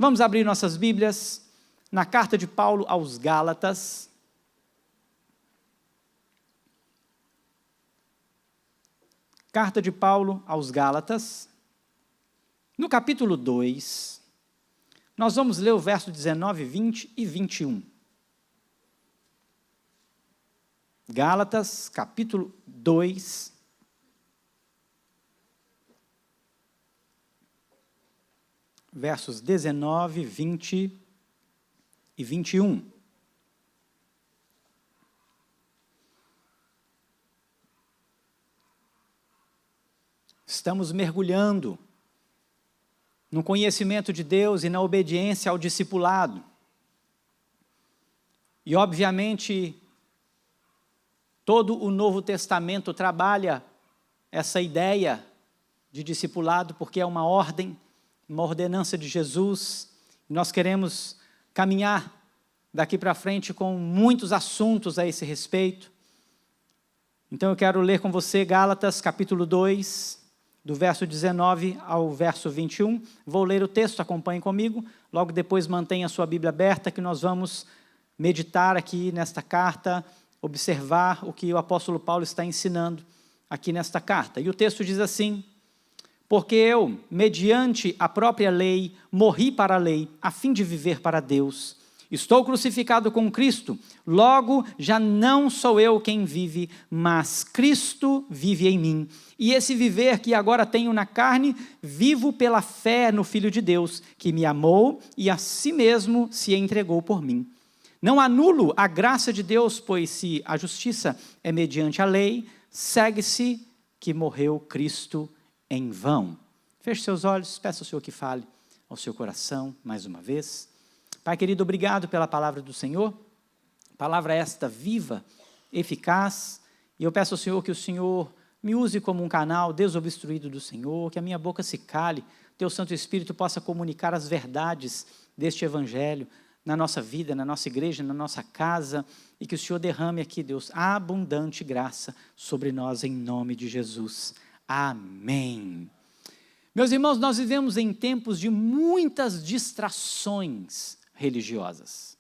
Vamos abrir nossas Bíblias na carta de Paulo aos Gálatas. Carta de Paulo aos Gálatas. No capítulo 2, nós vamos ler o verso 19, 20 e 21. Gálatas, capítulo 2, versos 19, 20 e 21. Estamos mergulhando no conhecimento de Deus e na obediência ao discipulado. E, obviamente, todo o Novo Testamento trabalha essa ideia de discipulado, porque é uma ordem, uma ordenança de Jesus. Nós queremos caminhar daqui para frente com muitos assuntos a esse respeito. Então eu quero ler com você Gálatas capítulo 2, do verso 19 ao verso 21. Vou ler o texto, acompanhe comigo. Logo depois mantenha a sua Bíblia aberta, que nós vamos meditar aqui nesta carta, observar o que o apóstolo Paulo está ensinando aqui nesta carta. E o texto diz assim: porque eu, mediante a própria lei, morri para a lei, a fim de viver para Deus. Estou crucificado com Cristo, logo já não sou eu quem vive, mas Cristo vive em mim. E esse viver que agora tenho na carne, vivo pela fé no Filho de Deus, que me amou e a si mesmo se entregou por mim. Não anulo a graça de Deus, pois se a justiça é mediante a lei, segue-se que morreu Cristo em vão. Feche seus olhos, peça ao Senhor que fale ao seu coração mais uma vez. Pai querido, obrigado pela palavra do Senhor, palavra esta viva, eficaz, e eu peço ao Senhor que o Senhor me use como um canal desobstruído do Senhor, que a minha boca se cale, teu Santo Espírito possa comunicar as verdades deste Evangelho na nossa vida, na nossa igreja, na nossa casa, e que o Senhor derrame aqui, Deus, abundante graça sobre nós em nome de Jesus. Amém. Meus irmãos, nós vivemos em tempos de muitas distrações religiosas.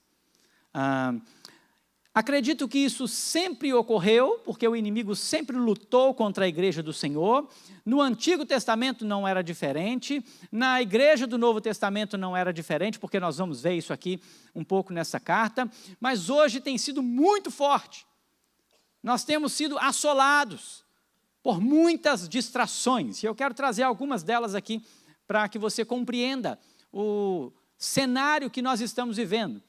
Acredito que isso sempre ocorreu, porque o inimigo sempre lutou contra a igreja do Senhor. No Antigo Testamento não era diferente, na igreja do Novo Testamento não era diferente, porque nós vamos ver isso aqui um pouco nessa carta, mas hoje tem sido muito forte. Nós temos sido assolados por muitas distrações, e eu quero trazer algumas delas aqui para que você compreenda o cenário que nós estamos vivendo.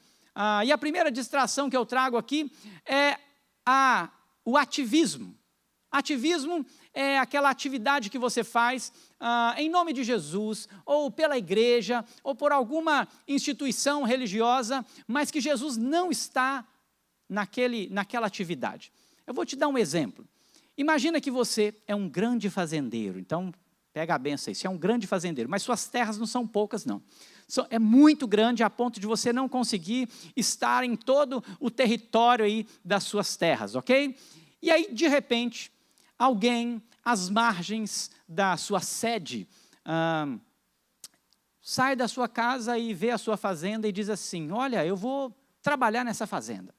E a primeira distração que eu trago aqui é o ativismo. Ativismo é aquela atividade que você faz em nome de Jesus, ou pela igreja, ou por alguma instituição religiosa, mas que Jesus não está naquela atividade. Eu vou te dar um exemplo. Imagina que você é um grande fazendeiro, então pega a benção aí, você é um grande fazendeiro, mas suas terras não são poucas não. É muito grande a ponto de você não conseguir estar em todo o território aí das suas terras, ok? E aí, de repente, alguém às margens da sua sede sai da sua casa e vê a sua fazenda e diz assim: olha, eu vou trabalhar nessa fazenda.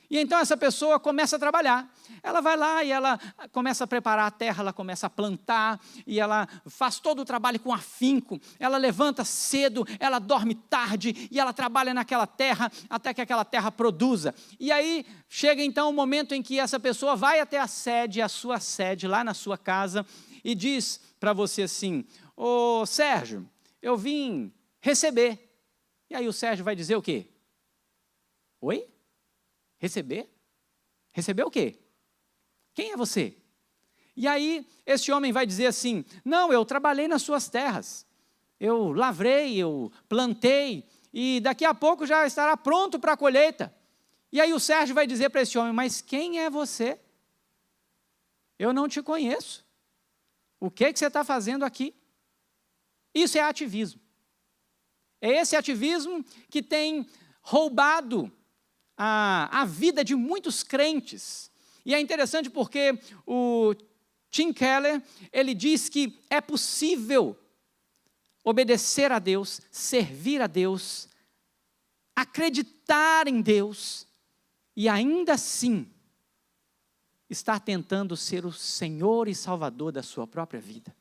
E então essa pessoa começa a trabalhar, ela vai lá e ela começa a preparar a terra, ela começa a plantar, e ela faz todo o trabalho com afinco, ela levanta cedo, ela dorme tarde, e ela trabalha naquela terra, até que aquela terra produza. E aí chega então o momento em que essa pessoa vai até a sua sede, lá na sua casa, e diz para você assim: ô Sérgio, eu vim receber. E aí o Sérgio vai dizer o quê? Oi? Receber? Receber o quê? Quem é você? E aí, esse homem vai dizer assim: não, eu trabalhei nas suas terras, eu lavrei, eu plantei, e daqui a pouco já estará pronto para a colheita. E aí o Sérgio vai dizer para esse homem: mas quem é você? Eu não te conheço. O que você está fazendo aqui? Isso é ativismo. É esse ativismo que tem roubado a vida de muitos crentes. E é interessante porque o Tim Keller, ele diz que é possível obedecer a Deus, servir a Deus, acreditar em Deus, e ainda assim estar tentando ser o Senhor e Salvador da sua própria vida.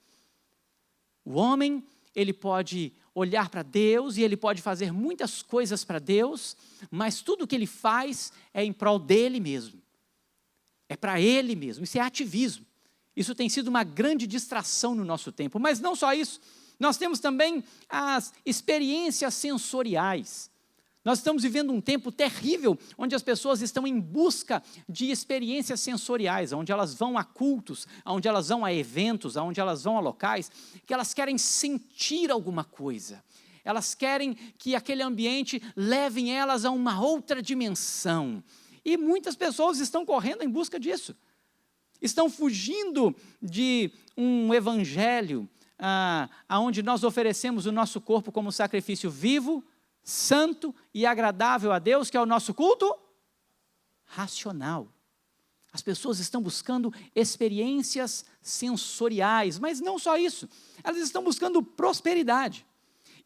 O homem, ele pode olhar para Deus e ele pode fazer muitas coisas para Deus, mas tudo que ele faz é em prol dele mesmo. É para ele mesmo, isso é ativismo. Isso tem sido uma grande distração no nosso tempo, mas não só isso, nós temos também as experiências sensoriais. Nós estamos vivendo um tempo terrível, onde as pessoas estão em busca de experiências sensoriais, onde elas vão a cultos, onde elas vão a eventos, onde elas vão a locais, que elas querem sentir alguma coisa. Elas querem que aquele ambiente leve elas a uma outra dimensão. E muitas pessoas estão correndo em busca disso. Estão fugindo de um evangelho, onde nós oferecemos o nosso corpo como sacrifício vivo, santo e agradável a Deus, que é o nosso culto racional. As pessoas estão buscando experiências sensoriais, mas não só isso, elas estão buscando prosperidade.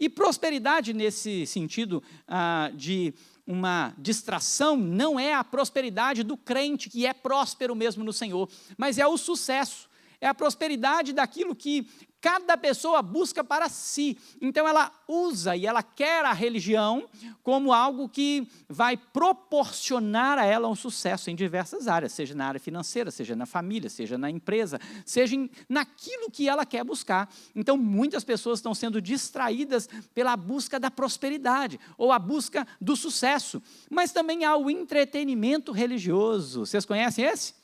E prosperidade nesse sentido de uma distração, não é a prosperidade do crente que é próspero mesmo no Senhor, mas é o sucesso, é a prosperidade daquilo que cada pessoa busca para si. Então ela usa e ela quer a religião como algo que vai proporcionar a ela um sucesso em diversas áreas, seja na área financeira, seja na família, seja na empresa, seja naquilo que ela quer buscar. Então muitas pessoas estão sendo distraídas pela busca da prosperidade ou a busca do sucesso. Mas também há o entretenimento religioso. Vocês conhecem esse?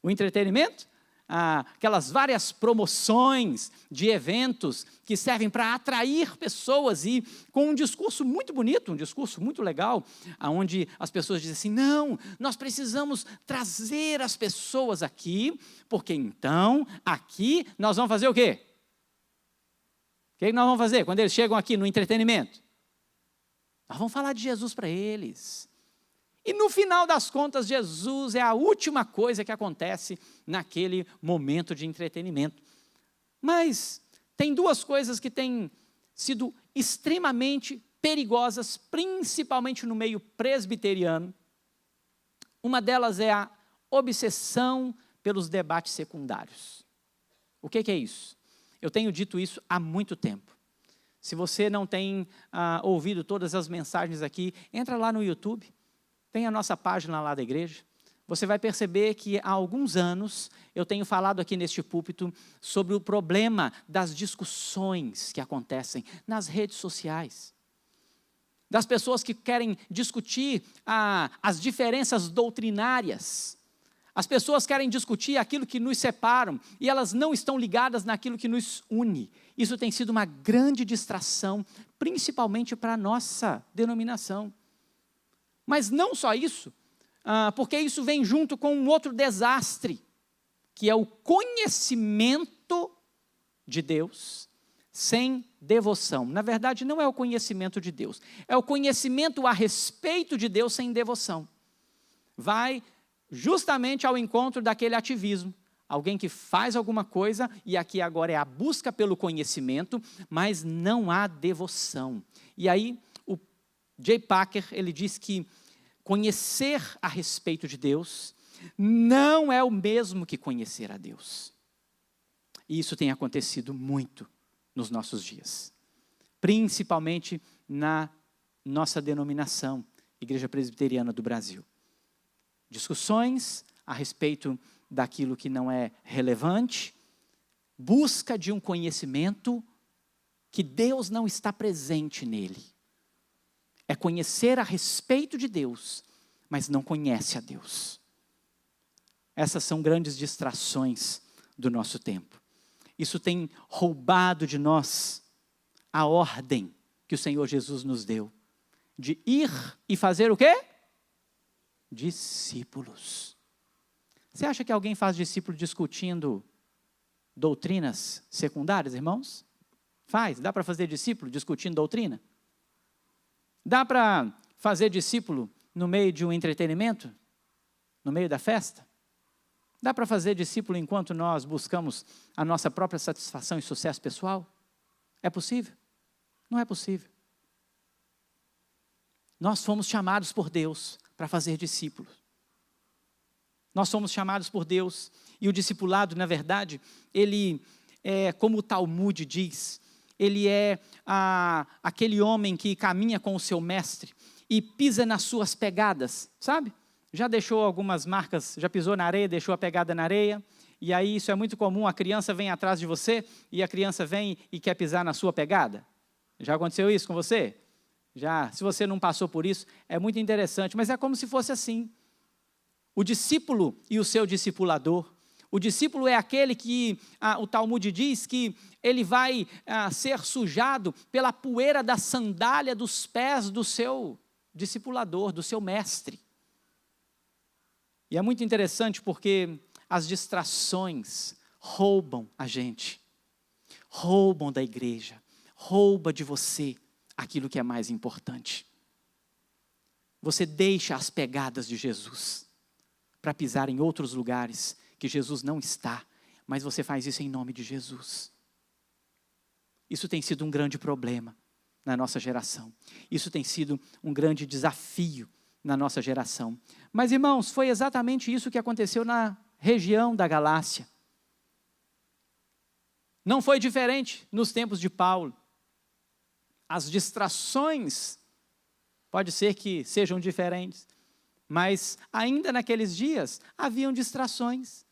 O entretenimento? Aquelas várias promoções de eventos que servem para atrair pessoas e com um discurso muito bonito, um discurso muito legal, onde as pessoas dizem assim, não, nós precisamos trazer as pessoas aqui, porque então aqui nós vamos fazer o quê? O que nós vamos fazer quando eles chegam aqui no entretenimento? Nós vamos falar de Jesus para eles. E no final das contas, Jesus é a última coisa que acontece naquele momento de entretenimento. Mas tem duas coisas que têm sido extremamente perigosas, principalmente no meio presbiteriano. Uma delas é a obsessão pelos debates secundários. O que é isso? Eu tenho dito isso há muito tempo. Se você não tem ouvido todas as mensagens aqui, entra lá no YouTube. Tem a nossa página lá da igreja, você vai perceber que há alguns anos eu tenho falado aqui neste púlpito sobre o problema das discussões que acontecem nas redes sociais. Das pessoas que querem discutir as diferenças doutrinárias. As pessoas querem discutir aquilo que nos separam e elas não estão ligadas naquilo que nos une. Isso tem sido uma grande distração, principalmente para a nossa denominação. Mas não só isso, porque isso vem junto com um outro desastre, que é o conhecimento de Deus sem devoção. Na verdade, não é o conhecimento de Deus, é o conhecimento a respeito de Deus sem devoção. Vai justamente ao encontro daquele ativismo. Alguém que faz alguma coisa, e aqui agora é a busca pelo conhecimento, mas não há devoção. E aí, J. Packer, ele diz que conhecer a respeito de Deus não é o mesmo que conhecer a Deus. E isso tem acontecido muito nos nossos dias. Principalmente na nossa denominação, Igreja Presbiteriana do Brasil. Discussões a respeito daquilo que não é relevante, busca de um conhecimento que Deus não está presente nele. É conhecer a respeito de Deus, mas não conhece a Deus. Essas são grandes distrações do nosso tempo. Isso tem roubado de nós a ordem que o Senhor Jesus nos deu, de ir e fazer o quê? Discípulos. Você acha que alguém faz discípulo discutindo doutrinas secundárias, irmãos? Faz, dá para fazer discípulo discutindo doutrina? Dá para fazer discípulo no meio de um entretenimento? No meio da festa? Dá para fazer discípulo enquanto nós buscamos a nossa própria satisfação e sucesso pessoal? É possível? Não é possível. Nós fomos chamados por Deus para fazer discípulos. Nós somos chamados por Deus, e o discipulado, na verdade, ele é, como o Talmud diz, ele é aquele homem que caminha com o seu mestre e pisa nas suas pegadas, sabe? Já deixou algumas marcas, já pisou na areia, deixou a pegada na areia, e aí isso é muito comum, a criança vem atrás de você, e a criança vem e quer pisar na sua pegada. Já aconteceu isso com você? Já, se você não passou por isso, é muito interessante, mas é como se fosse assim. O discípulo e o seu discipulador. O discípulo é aquele que, o Talmud diz que ele vai ser sujado pela poeira da sandália dos pés do seu discipulador, do seu mestre. E é muito interessante porque as distrações roubam a gente, roubam da igreja, rouba de você aquilo que é mais importante. Você deixa as pegadas de Jesus para pisar em outros lugares que Jesus não está, mas você faz isso em nome de Jesus. Isso tem sido um grande problema na nossa geração. Isso tem sido um grande desafio na nossa geração. Mas, irmãos, foi exatamente isso que aconteceu na região da Galácia. Não foi diferente nos tempos de Paulo. As distrações, pode ser que sejam diferentes, mas ainda naqueles dias haviam distrações.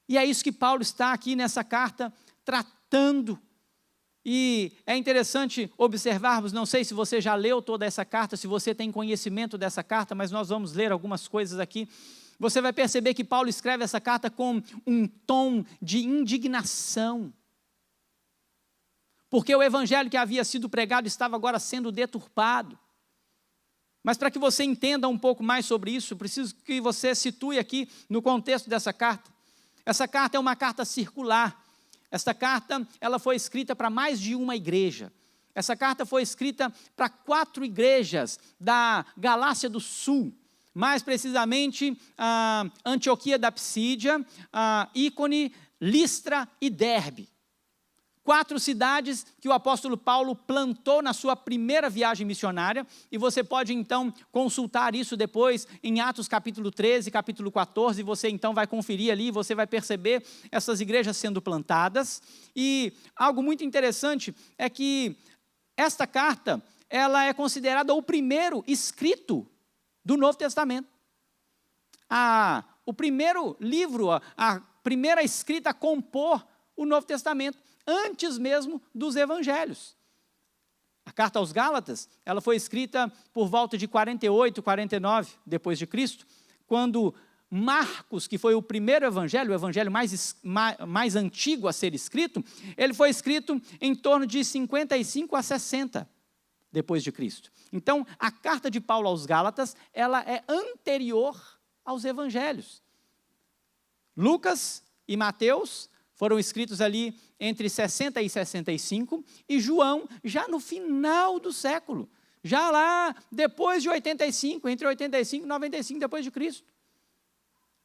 E é isso que Paulo está aqui nessa carta tratando. E é interessante observarmos, não sei se você já leu toda essa carta, se você tem conhecimento dessa carta, mas nós vamos ler algumas coisas aqui. Você vai perceber que Paulo escreve essa carta com um tom de indignação. Porque o evangelho que havia sido pregado estava agora sendo deturpado. Mas para que você entenda um pouco mais sobre isso, preciso que você situe aqui no contexto dessa carta. Essa carta é uma carta circular. Esta carta, ela foi escrita para mais de uma igreja. Essa carta foi escrita para 4 igrejas da Galácia do Sul. Mais precisamente, Antioquia da Psídia, Ícone, Listra e Derbe. 4 cidades que o apóstolo Paulo plantou na sua primeira viagem missionária, e você pode então consultar isso depois em Atos capítulo 13, capítulo 14, você então vai conferir ali, você vai perceber essas igrejas sendo plantadas. E algo muito interessante é que esta carta, ela é considerada o primeiro escrito do Novo Testamento. O primeiro livro, a primeira escrita a compor o Novo Testamento, antes mesmo dos evangelhos. A carta aos Gálatas, ela foi escrita por volta de 48, 49 depois de Cristo, quando Marcos, que foi o primeiro evangelho, o evangelho mais antigo a ser escrito, ele foi escrito em torno de 55 a 60 depois de Cristo. Então, a carta de Paulo aos Gálatas, ela é anterior aos evangelhos. Lucas e Mateus foram escritos ali entre 60 e 65, e João já no final do século, já lá depois de 85, entre 85 e 95 depois de Cristo.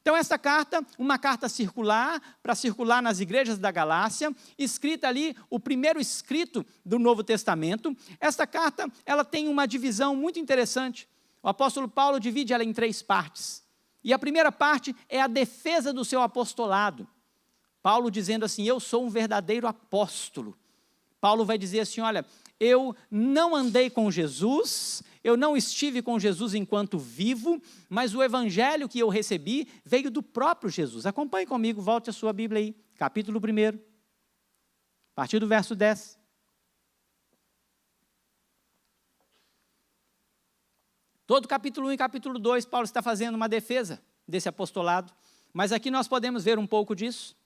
Então essa carta, uma carta circular, para circular nas igrejas da Galácia, escrita ali, o primeiro escrito do Novo Testamento. Esta carta, ela tem uma divisão muito interessante. O apóstolo Paulo divide ela em 3 partes. E a primeira parte é a defesa do seu apostolado. Paulo dizendo assim, eu sou um verdadeiro apóstolo. Paulo vai dizer assim, olha, eu não andei com Jesus, eu não estive com Jesus enquanto vivo, mas o evangelho que eu recebi veio do próprio Jesus. Acompanhe comigo, volte a sua Bíblia aí, capítulo 1, a partir do verso 10. Todo capítulo 1 e capítulo 2, Paulo está fazendo uma defesa desse apostolado, mas aqui nós podemos ver um pouco disso.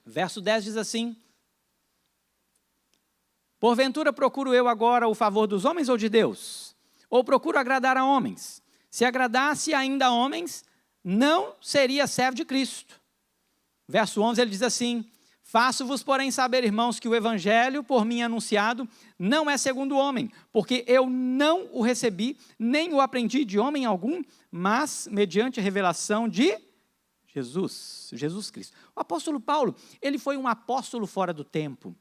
Verso 10 diz assim, porventura procuro eu agora o favor dos homens ou de Deus? Ou procuro agradar a homens? Se agradasse ainda a homens, não seria servo de Cristo. Verso 11 ele diz assim, faço-vos porém saber, irmãos, que o evangelho por mim anunciado não é segundo o homem, porque eu não o recebi, nem o aprendi de homem algum, mas mediante a revelação de Jesus Cristo. O apóstolo Paulo, ele foi um apóstolo fora do tempo,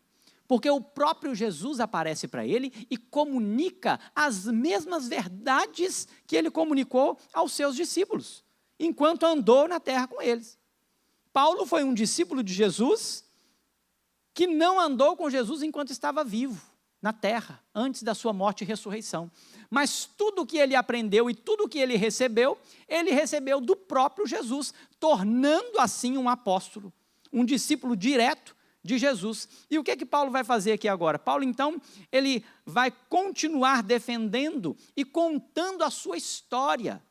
porque o próprio Jesus aparece para ele e comunica as mesmas verdades que ele comunicou aos seus discípulos, enquanto andou na terra com eles. Paulo foi um discípulo de Jesus que não andou com Jesus enquanto estava vivo na terra, antes da sua morte e ressurreição. Mas tudo o que ele aprendeu e tudo o que ele recebeu do próprio Jesus, tornando assim um apóstolo, um discípulo direto de Jesus. E o que é que Paulo vai fazer aqui agora? Paulo, então, ele vai continuar defendendo e contando a sua história,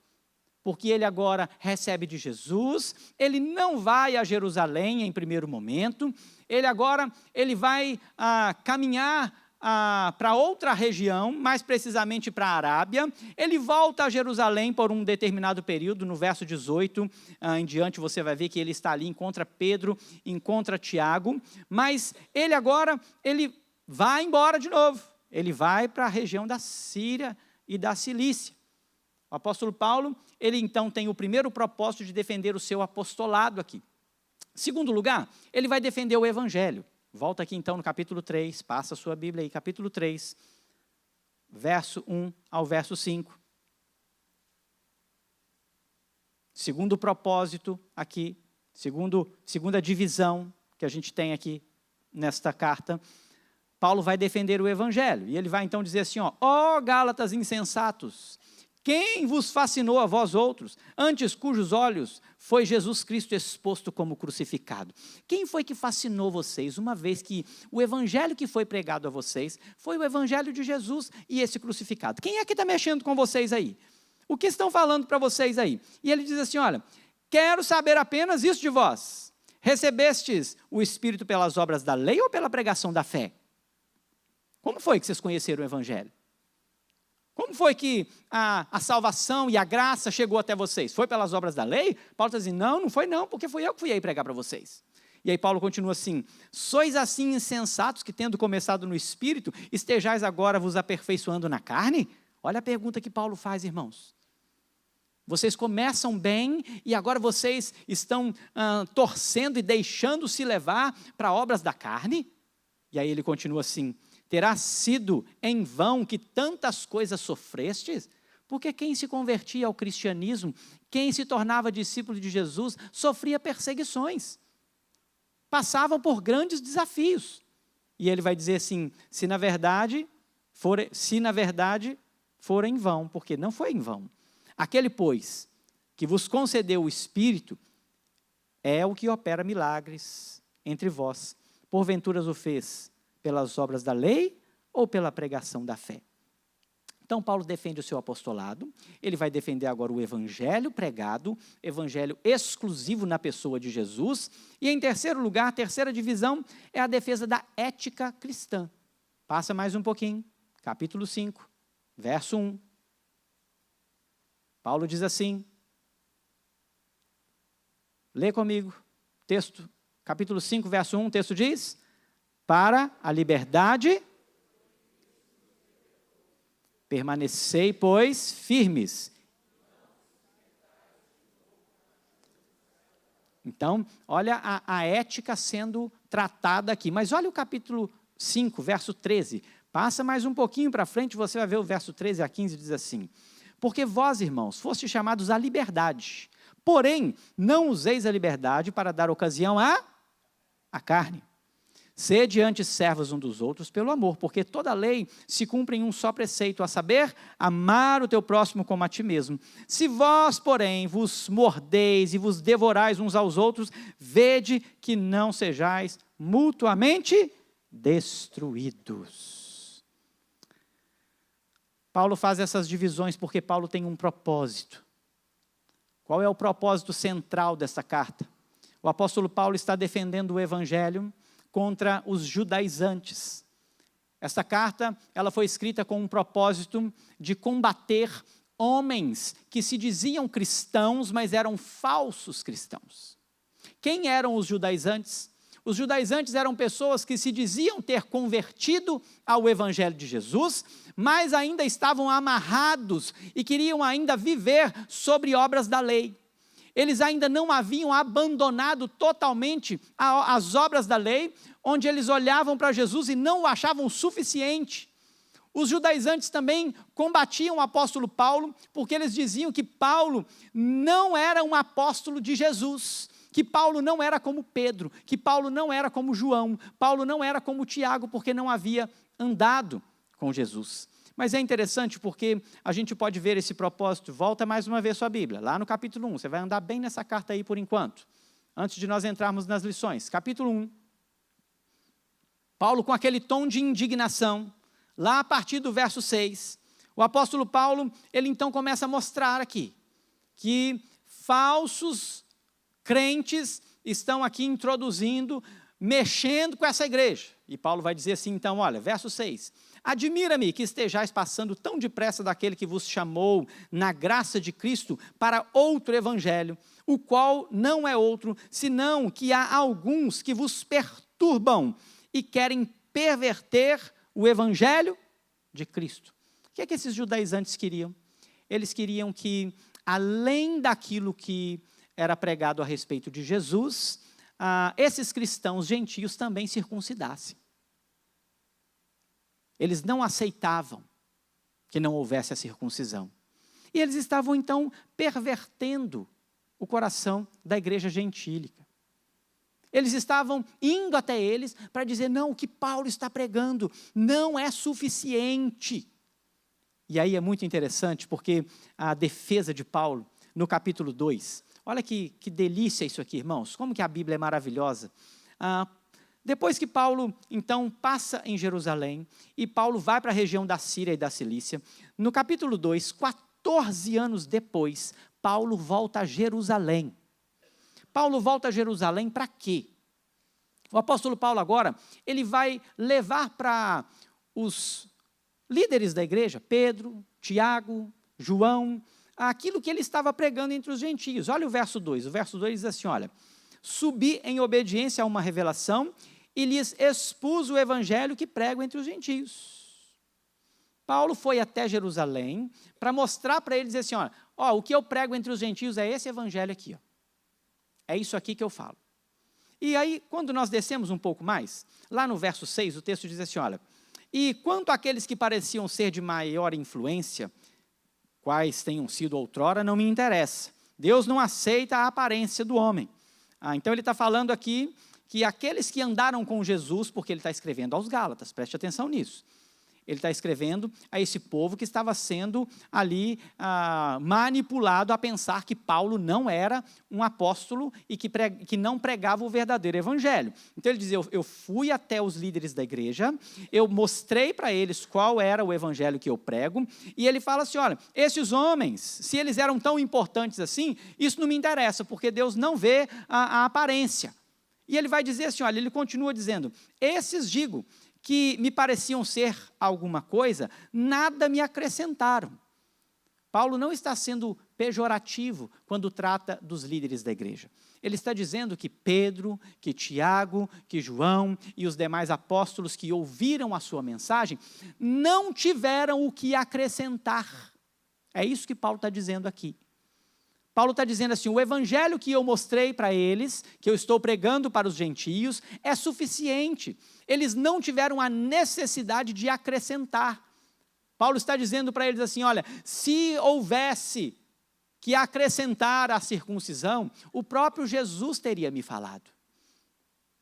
porque ele agora recebe de Jesus, ele não vai a Jerusalém em primeiro momento, ele vai caminhar para outra região, mais precisamente para a Arábia. Ele volta a Jerusalém por um determinado período, no verso 18 em diante você vai ver que ele está ali, encontra Pedro, encontra Tiago, mas ele vai embora de novo, ele vai para a região da Síria e da Cilícia. O apóstolo Paulo, ele então tem o primeiro propósito de defender o seu apostolado aqui. Segundo lugar, ele vai defender o evangelho. Volta aqui então no capítulo 3, passa a sua Bíblia aí, capítulo 3, verso 1 ao verso 5. Segundo propósito aqui, segunda divisão que a gente tem aqui nesta carta, Paulo vai defender o evangelho. E ele vai então dizer assim, ó Gálatas insensatos, quem vos fascinou a vós outros, antes cujos olhos foi Jesus Cristo exposto como crucificado? Quem foi que fascinou vocês, uma vez que o evangelho que foi pregado a vocês foi o evangelho de Jesus e esse crucificado? Quem é que está mexendo com vocês aí? O que estão falando para vocês aí? E ele diz assim, olha, quero saber apenas isso de vós. Recebestes o Espírito pelas obras da lei ou pela pregação da fé? Como foi que vocês conheceram o evangelho? Como foi que a salvação e a graça chegou até vocês? Foi pelas obras da lei? Paulo está dizendo, não foi não, porque fui eu que fui aí pregar para vocês. E aí Paulo continua assim, sois assim insensatos que tendo começado no Espírito, estejais agora vos aperfeiçoando na carne? Olha a pergunta que Paulo faz, irmãos. Vocês começam bem e agora vocês estão torcendo e deixando-se levar para obras da carne? E aí ele continua assim, terá sido em vão que tantas coisas sofrestes? Porque quem se convertia ao cristianismo, quem se tornava discípulo de Jesus, sofria perseguições. Passavam por grandes desafios. E ele vai dizer assim, se na verdade for em vão, porque não foi em vão. Aquele, pois, que vos concedeu o Espírito, é o que opera milagres entre vós. Porventura o fez pelas obras da lei ou pela pregação da fé? Então, Paulo defende o seu apostolado, ele vai defender agora o evangelho pregado, evangelho exclusivo na pessoa de Jesus, e em terceiro lugar, a terceira divisão, é a defesa da ética cristã. Passa mais um pouquinho, capítulo 5, verso 1. Paulo diz assim, lê comigo, texto, capítulo 5, verso 1, o texto diz, para a liberdade, permanecei, pois, firmes. Então, olha a ética sendo tratada aqui. Mas olha o capítulo 5, verso 13. Passa mais um pouquinho para frente, você vai ver o verso 13 a 15, diz assim. Porque vós, irmãos, fostes chamados à liberdade. Porém, não useis a liberdade para dar ocasião à carne. Sede antes servos um dos outros pelo amor, porque toda a lei se cumpre em um só preceito, a saber, amar o teu próximo como a ti mesmo. Se vós, porém, vos mordeis e vos devorais uns aos outros, vede que não sejais mutuamente destruídos. Paulo faz essas divisões porque Paulo tem um propósito. Qual é o propósito central dessa carta? O apóstolo Paulo está defendendo o evangelho contra os judaizantes. Esta carta, ela foi escrita com um propósito de combater homens que se diziam cristãos, mas eram falsos cristãos. Quem eram os judaizantes? Os judaizantes eram pessoas que se diziam ter convertido ao evangelho de Jesus, mas ainda estavam amarrados e queriam ainda viver sobre obras da lei. eles ainda não haviam abandonado totalmente as obras da lei, onde eles olhavam para Jesus e não o achavam suficiente. Os judaizantes também combatiam o apóstolo Paulo, porque eles diziam que Paulo não era um apóstolo de Jesus, que Paulo não era como Pedro, que Paulo não era como João, Paulo não era como Tiago, porque não havia andado com Jesus. Mas é interessante porque a gente pode ver esse propósito. Volta mais uma vez sua Bíblia, lá no capítulo 1, você vai andar bem nessa carta aí por enquanto, antes de nós entrarmos nas lições. Capítulo 1, Paulo com aquele tom de indignação, lá a partir do verso 6, o apóstolo Paulo, ele então começa a mostrar aqui, que falsos crentes estão aqui introduzindo, mexendo com essa igreja. E Paulo vai dizer assim, então, olha, verso 6, admira-me que estejais passando tão depressa daquele que vos chamou na graça de Cristo para outro evangelho, o qual não é outro, senão que há alguns que vos perturbam e querem perverter o evangelho de Cristo. O que é que esses judaizantes queriam? Eles queriam que, além daquilo que era pregado a respeito de Jesus, esses cristãos gentios também circuncidassem. Eles não aceitavam que não houvesse a circuncisão. E eles estavam, então, pervertendo o coração da igreja gentílica. Eles estavam indo até eles para dizer, não, o que Paulo está pregando não é suficiente. E aí é muito interessante, porque a defesa de Paulo, no capítulo 2, olha que delícia isso aqui, irmãos, como que a Bíblia é maravilhosa. Depois que Paulo, então, passa em Jerusalém, e Paulo vai para a região da Síria e da Cilícia, no capítulo 2, 14 anos depois, Paulo volta a Jerusalém. Paulo volta a Jerusalém para quê? O apóstolo Paulo agora, ele vai levar para os líderes da igreja, Pedro, Tiago, João, aquilo que ele estava pregando entre os gentios. Olha o verso 2, o verso 2 diz assim, olha, subi em obediência a uma revelação e lhes expus o evangelho que prego entre os gentios. Paulo foi até Jerusalém para mostrar para eles assim, olha, o que eu prego entre os gentios é esse evangelho aqui, ó. É isso aqui que eu falo. E aí, quando nós descemos um pouco mais, lá no verso 6, o texto diz assim, olha, e quanto àqueles que pareciam ser de maior influência, quais tenham sido outrora, não me interessa. Deus não aceita a aparência do homem. Então ele está falando aqui que aqueles que andaram com Jesus, porque ele está escrevendo aos Gálatas, preste atenção nisso. Ele está escrevendo a esse povo que estava sendo ali manipulado a pensar que Paulo não era um apóstolo e que não pregava o verdadeiro evangelho. Então ele diz, eu fui até os líderes da igreja, eu mostrei para eles qual era o evangelho que eu prego, e ele fala assim, olha, esses homens, se eles eram tão importantes assim, isso não me interessa, porque Deus não vê a aparência. E ele vai dizer assim, olha, ele continua dizendo, esses digo, que me pareciam ser alguma coisa, nada me acrescentaram. Paulo não está sendo pejorativo quando trata dos líderes da igreja. Ele está dizendo que Pedro, que Tiago, que João e os demais apóstolos que ouviram a sua mensagem, não tiveram o que acrescentar. É isso que Paulo está dizendo aqui. Paulo está dizendo assim, o evangelho que eu mostrei para eles, que eu estou pregando para os gentios, é suficiente. Eles não tiveram a necessidade de acrescentar. Paulo está dizendo para eles assim, olha, se houvesse que acrescentar a circuncisão, o próprio Jesus teria me falado.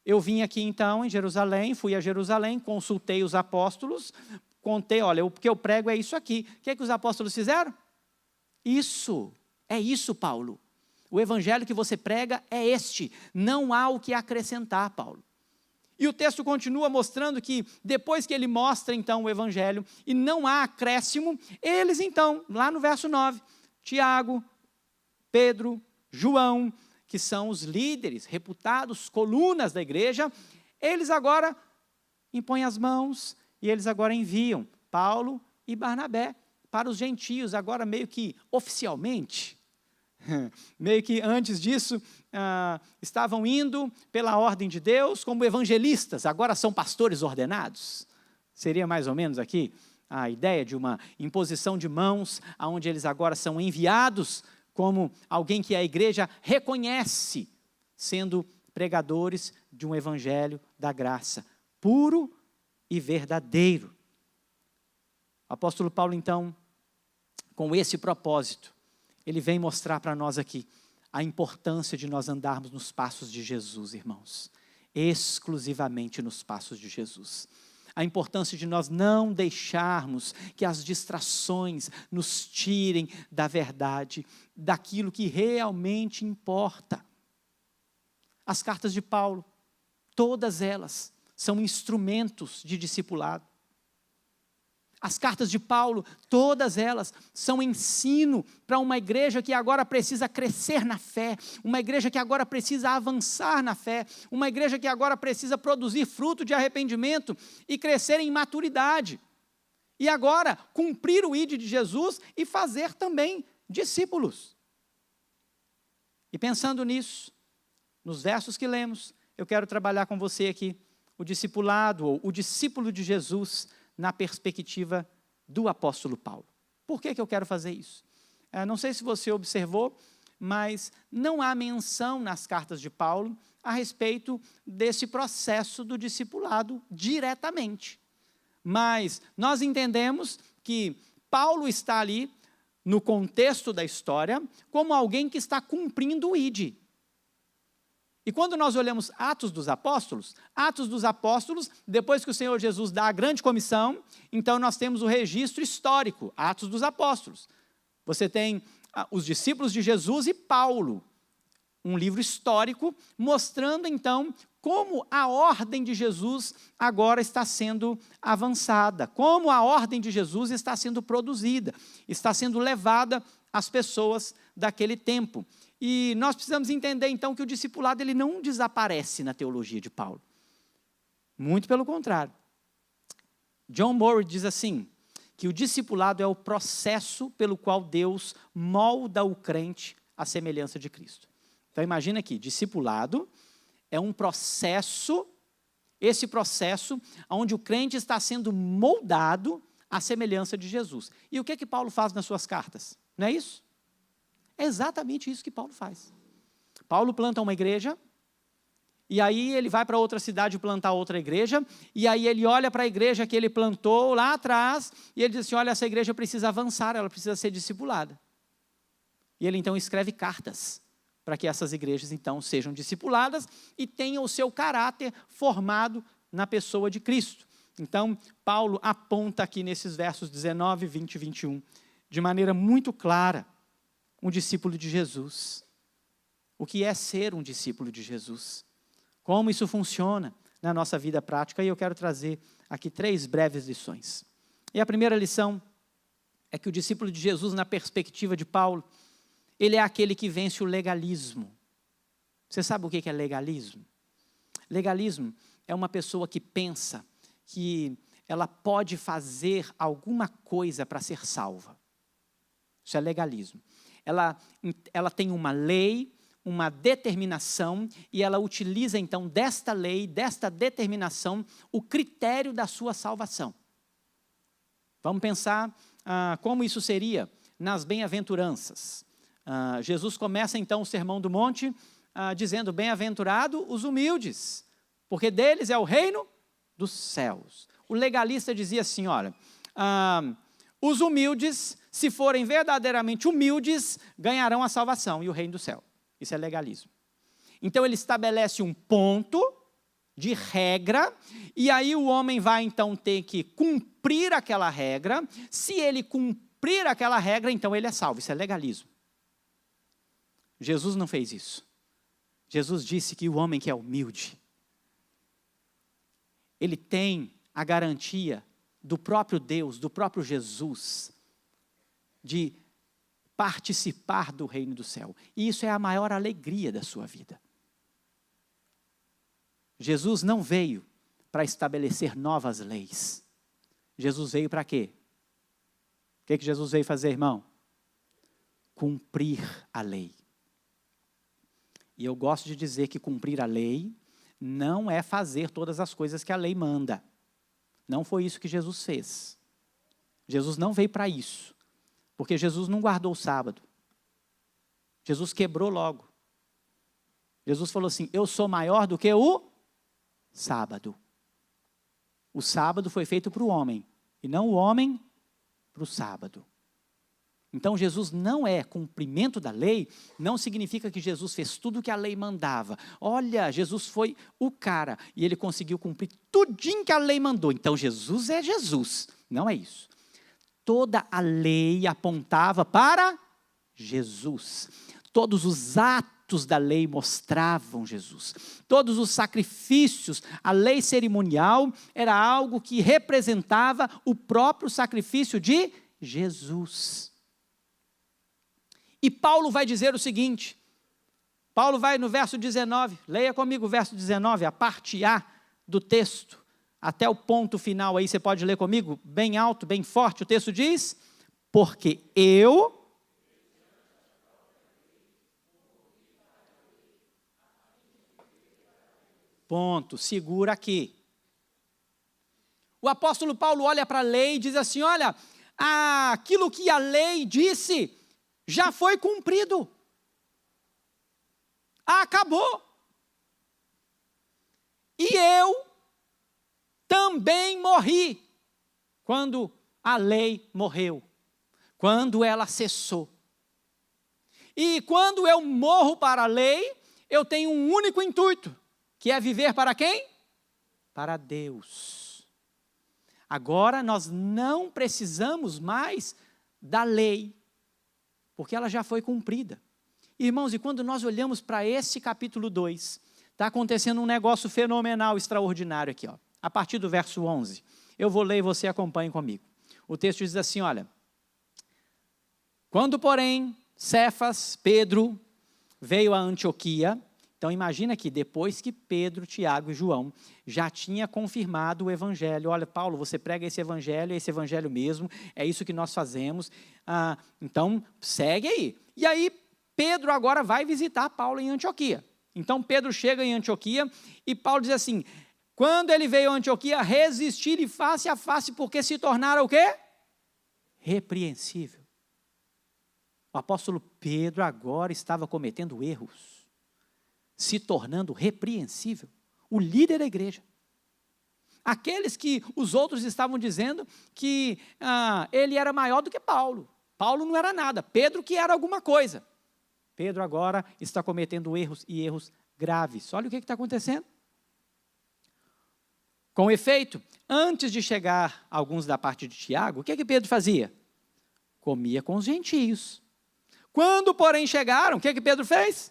Eu vim aqui então em Jerusalém, fui a Jerusalém, consultei os apóstolos, contei, olha, o que eu prego é isso aqui. O que é que os apóstolos fizeram? Isso. É isso, Paulo. O evangelho que você prega é este. Não há o que acrescentar, Paulo. E o texto continua mostrando que depois que ele mostra então o evangelho e não há acréscimo, eles então, lá no verso 9, Tiago, Pedro, João, que são os líderes, reputados, colunas da igreja, eles agora impõem as mãos e eles agora enviam Paulo e Barnabé para os gentios, agora meio que oficialmente. Meio que antes disso, estavam indo pela ordem de Deus como evangelistas, agora são pastores ordenados. Seria mais ou menos aqui a ideia de uma imposição de mãos, onde eles agora são enviados como alguém que a igreja reconhece sendo pregadores de um evangelho da graça, puro e verdadeiro. O apóstolo Paulo, então, com esse propósito, ele vem mostrar para nós aqui a importância de nós andarmos nos passos de Jesus, irmãos. Exclusivamente nos passos de Jesus. A importância de nós não deixarmos que as distrações nos tirem da verdade, daquilo que realmente importa. As cartas de Paulo, todas elas são instrumentos de discipulado. As cartas de Paulo, todas elas, são ensino para uma igreja que agora precisa crescer na fé, uma igreja que agora precisa avançar na fé, uma igreja que agora precisa produzir fruto de arrependimento e crescer em maturidade. E agora, cumprir o ID de Jesus e fazer também discípulos. E pensando nisso, nos versos que lemos, eu quero trabalhar com você aqui o discipulado, ou o discípulo de Jesus, na perspectiva do apóstolo Paulo. Por que eu quero fazer isso? Não sei se você observou, mas não há menção nas cartas de Paulo a respeito desse processo do discipulado diretamente. Mas nós entendemos que Paulo está ali, no contexto da história, como alguém que está cumprindo o ID. E quando nós olhamos Atos dos Apóstolos, depois que o Senhor Jesus dá a grande comissão, então nós temos o registro histórico, Atos dos Apóstolos. Você tem os discípulos de Jesus e Paulo, um livro histórico, mostrando então como a ordem de Jesus agora está sendo avançada, como a ordem de Jesus está sendo produzida, está sendo levada às pessoas daquele tempo. E nós precisamos entender, então, que o discipulado ele não desaparece na teologia de Paulo. Muito pelo contrário. John Murray diz assim, que o discipulado é o processo pelo qual Deus molda o crente à semelhança de Cristo. Então, imagina aqui, discipulado é um processo, esse processo onde o crente está sendo moldado à semelhança de Jesus. E o que Paulo faz nas suas cartas? Não é isso? É exatamente isso que Paulo faz. Paulo planta uma igreja, e aí ele vai para outra cidade plantar outra igreja, e aí ele olha para a igreja que ele plantou lá atrás, e ele diz assim, olha, essa igreja precisa avançar, ela precisa ser discipulada. E ele então escreve cartas, para que essas igrejas então sejam discipuladas, e tenham o seu caráter formado na pessoa de Cristo. Então, Paulo aponta aqui nesses versos 19, 20 e 21, de maneira muito clara, um discípulo de Jesus. O que é ser um discípulo de Jesus? Como isso funciona na nossa vida prática? E eu quero trazer aqui 3 breves lições. E a primeira lição é que o discípulo de Jesus, na perspectiva de Paulo, ele é aquele que vence o legalismo. Você sabe o que é legalismo? Legalismo é uma pessoa que pensa que ela pode fazer alguma coisa para ser salva. Isso é legalismo. Ela tem uma lei, uma determinação, e ela utiliza então desta lei, desta determinação, o critério da sua salvação. Vamos pensar como isso seria nas bem-aventuranças. Jesus começa então o Sermão do Monte dizendo, bem-aventurado os humildes, porque deles é o reino dos céus. O legalista dizia assim, olha, os humildes, se forem verdadeiramente humildes, ganharão a salvação e o reino do céu. Isso é legalismo. Então ele estabelece um ponto de regra, e aí o homem vai então ter que cumprir aquela regra. Se ele cumprir aquela regra, então ele é salvo. Isso é legalismo. Jesus não fez isso. Jesus disse que o homem que é humilde, ele tem a garantia do próprio Deus, do próprio Jesus, de participar do reino do céu. E isso é a maior alegria da sua vida. Jesus não veio para estabelecer novas leis. Jesus veio para quê? O que Jesus veio fazer, irmão? Cumprir a lei. E eu gosto de dizer que cumprir a lei não é fazer todas as coisas que a lei manda. Não foi isso que Jesus fez. Jesus não veio para isso. Porque Jesus não guardou o sábado. Jesus quebrou logo. Jesus falou assim: eu sou maior do que o sábado. O sábado foi feito para o homem, e não o homem para o sábado. Então Jesus não é cumprimento da lei, não significa que Jesus fez tudo o que a lei mandava. Olha, Jesus foi o cara, e ele conseguiu cumprir tudinho que a lei mandou. Então Jesus é Jesus, não é isso. Toda a lei apontava para Jesus. Todos os atos da lei mostravam Jesus. Todos os sacrifícios, a lei cerimonial era algo que representava o próprio sacrifício de Jesus. E Paulo vai dizer o seguinte, Paulo vai no verso 19, leia comigo o verso 19, a parte A do texto, até o ponto final aí, você pode ler comigo, bem alto, bem forte, o texto diz, porque eu... Ponto, segura aqui. O apóstolo Paulo olha para a lei e diz assim, olha, aquilo que a lei disse já foi cumprido. Acabou. E eu também morri quando a lei morreu, quando ela cessou. E quando eu morro para a lei, eu tenho um único intuito, que é viver para quem? Para Deus. Agora nós não precisamos mais da lei, porque ela já foi cumprida. Irmãos, e quando nós olhamos para esse capítulo 2, está acontecendo um negócio fenomenal, extraordinário aqui, ó. A partir do verso 11. Eu vou ler e você acompanhe comigo. O texto diz assim, olha. Quando, porém, Cefas, Pedro, veio a Antioquia, então imagina que depois que Pedro, Tiago e João já tinha confirmado o evangelho, olha, Paulo, você prega esse evangelho mesmo, é isso que nós fazemos, então segue aí. E aí Pedro agora vai visitar Paulo em Antioquia. Então Pedro chega em Antioquia e Paulo diz assim, quando ele veio a Antioquia, resistir-lhe face a face, porque se tornara o quê? Repreensível. O apóstolo Pedro agora estava cometendo erros, se tornando repreensível, o líder da igreja. Aqueles que os outros estavam dizendo que ele era maior do que Paulo. Paulo não era nada, Pedro que era alguma coisa. Pedro agora está cometendo erros e erros graves. Olha o que está acontecendo. Com efeito, antes de chegar alguns da parte de Tiago, o que Pedro fazia? Comia com os gentios. Quando, porém, chegaram, o que Pedro fez?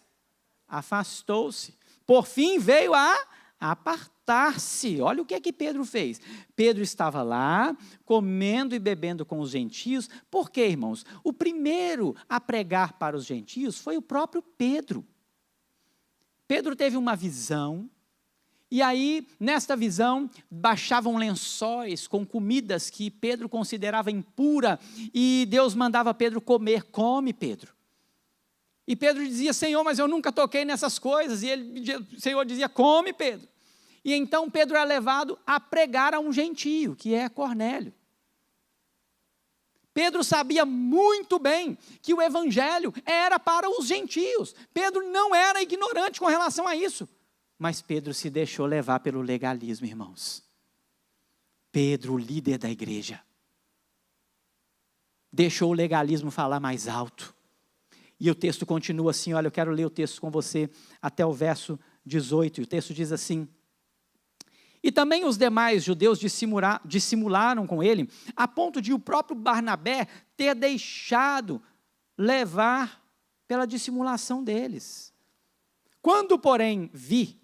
Afastou-se. Por fim, veio a apartar-se. Olha o que Pedro fez. Pedro estava lá, comendo e bebendo com os gentios. Por quê, irmãos? O primeiro a pregar para os gentios foi o próprio Pedro. Pedro teve uma visão, e aí, nesta visão, baixavam lençóis com comidas que Pedro considerava impura, e Deus mandava Pedro comer. Come, Pedro. E Pedro dizia, Senhor, mas eu nunca toquei nessas coisas. E o Senhor dizia, come, Pedro. E então Pedro é levado a pregar a um gentio, que é Cornélio. Pedro sabia muito bem que o evangelho era para os gentios. Pedro não era ignorante com relação a isso. Mas Pedro se deixou levar pelo legalismo, irmãos. Pedro, o líder da igreja, deixou o legalismo falar mais alto. E o texto continua assim, olha, eu quero ler o texto com você até o verso 18. E o texto diz assim, e também os demais judeus dissimularam com ele, a ponto de o próprio Barnabé ter deixado levar pela dissimulação deles. Quando, porém, vi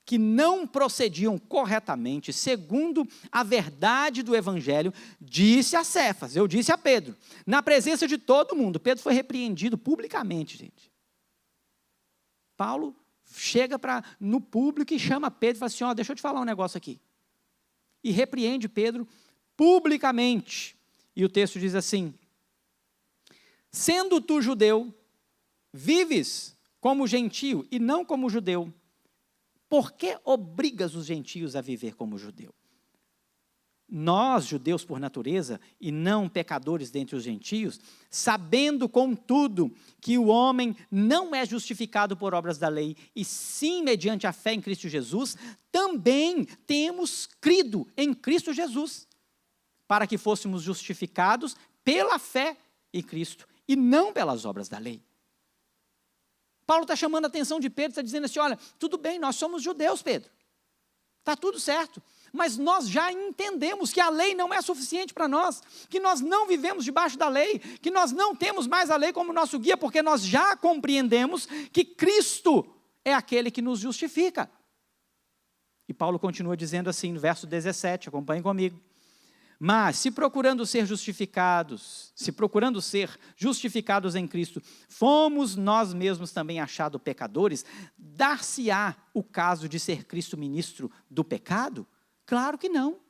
que não procediam corretamente, segundo a verdade do evangelho, disse a Cefas, eu disse a Pedro, na presença de todo mundo. Pedro foi repreendido publicamente, gente. Paulo chega no público e chama Pedro e fala assim, deixa eu te falar um negócio aqui. E repreende Pedro publicamente. E o texto diz assim, sendo tu judeu, vives como gentio e não como judeu, por que obrigas os gentios a viver como judeu? nós, judeus por natureza, e não pecadores dentre os gentios, sabendo, contudo, que o homem não é justificado por obras da lei, e sim mediante a fé em Cristo Jesus, também temos crido em Cristo Jesus, para que fôssemos justificados pela fé em Cristo, e não pelas obras da lei. Paulo está chamando a atenção de Pedro, está dizendo assim, olha, tudo bem, nós somos judeus, Pedro, está tudo certo, mas nós já entendemos que a lei não é suficiente para nós, que nós não vivemos debaixo da lei, que nós não temos mais a lei como nosso guia, porque nós já compreendemos que Cristo é aquele que nos justifica. E Paulo continua dizendo assim no verso 17, acompanhem comigo. Mas, se procurando ser justificados em Cristo, fomos nós mesmos também achados pecadores, dar-se-á o caso de ser Cristo ministro do pecado? Claro que não.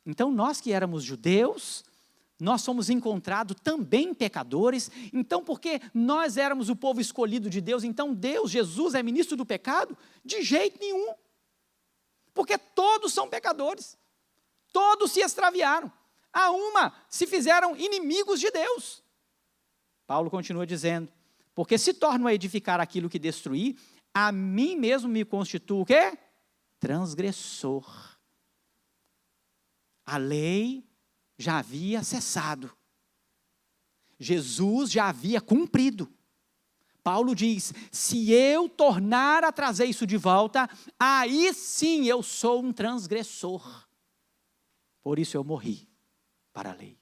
Então, nós que éramos judeus, nós somos encontrados também pecadores, então porque nós éramos o povo escolhido de Deus, então Deus, Jesus é ministro do pecado? De jeito nenhum. Porque todos são pecadores. Todos se extraviaram, a uma se fizeram inimigos de Deus. Paulo continua dizendo, porque se torno a edificar aquilo que destruí, a mim mesmo me constituo o quê? Transgressor. A lei já havia cessado, Jesus já havia cumprido. Paulo diz, se eu tornar a trazer isso de volta, aí sim eu sou um transgressor. Por isso eu morri para a lei.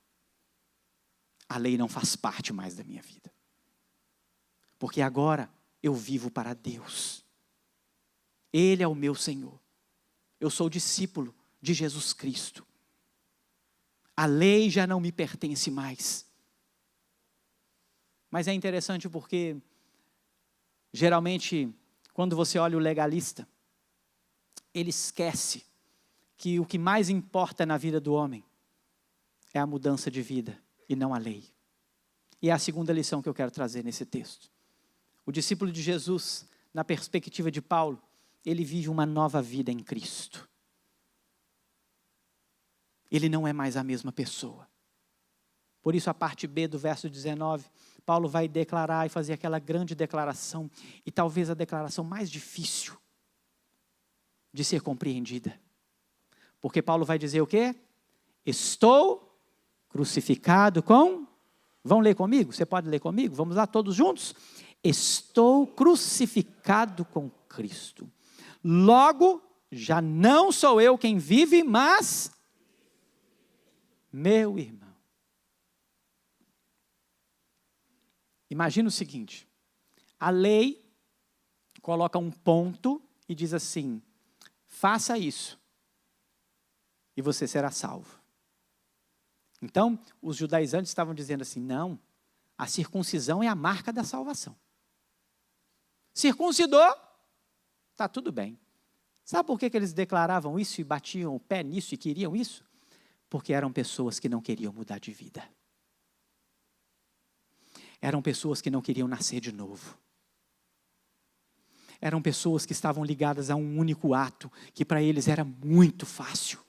A lei não faz parte mais da minha vida. Porque agora eu vivo para Deus. Ele é o meu Senhor. Eu sou discípulo de Jesus Cristo. A lei já não me pertence mais. Mas é interessante porque, geralmente, quando você olha o legalista, ele esquece que o que mais importa na vida do homem é a mudança de vida e não a lei. E é a segunda lição que eu quero trazer nesse texto. O discípulo de Jesus, na perspectiva de Paulo, ele vive uma nova vida em Cristo. Ele não é mais a mesma pessoa. Por isso a parte B do verso 19, Paulo vai declarar e fazer aquela grande declaração, e talvez a declaração mais difícil de ser compreendida. Porque Paulo vai dizer o quê? Estou crucificado com... Vão ler comigo? Você pode ler comigo? Vamos lá todos juntos? Estou crucificado com Cristo. Logo, já não sou eu quem vive, mas meu irmão. Imagina o seguinte, a lei coloca um ponto e diz assim, faça isso e você será salvo. Então, os judaizantes estavam dizendo assim, não, a circuncisão é a marca da salvação. Circuncidou, está tudo bem. Sabe por que eles declaravam isso e batiam o pé nisso e queriam isso? Porque eram pessoas que não queriam mudar de vida. Eram pessoas que não queriam nascer de novo. Eram pessoas que estavam ligadas a um único ato, que para eles era muito fácil.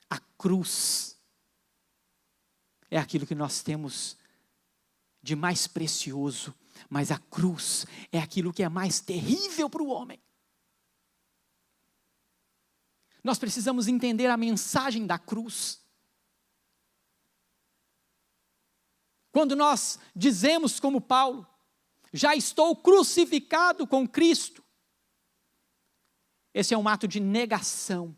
A cruz é aquilo que nós temos de mais precioso, mas a cruz é aquilo que é mais terrível para o homem. Nós precisamos entender a mensagem da cruz. Quando nós dizemos como Paulo, já estou crucificado com Cristo, esse é um ato de negação.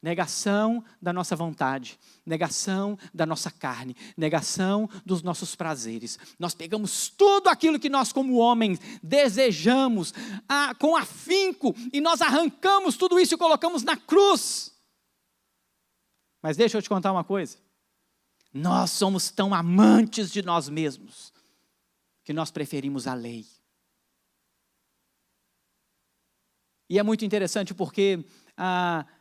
Negação da nossa vontade, negação da nossa carne, negação dos nossos prazeres. Nós pegamos tudo aquilo que nós como homens desejamos com afinco e nós arrancamos tudo isso e colocamos na cruz. Mas deixa eu te contar uma coisa. Nós somos tão amantes de nós mesmos que nós preferimos a lei. E é muito interessante porque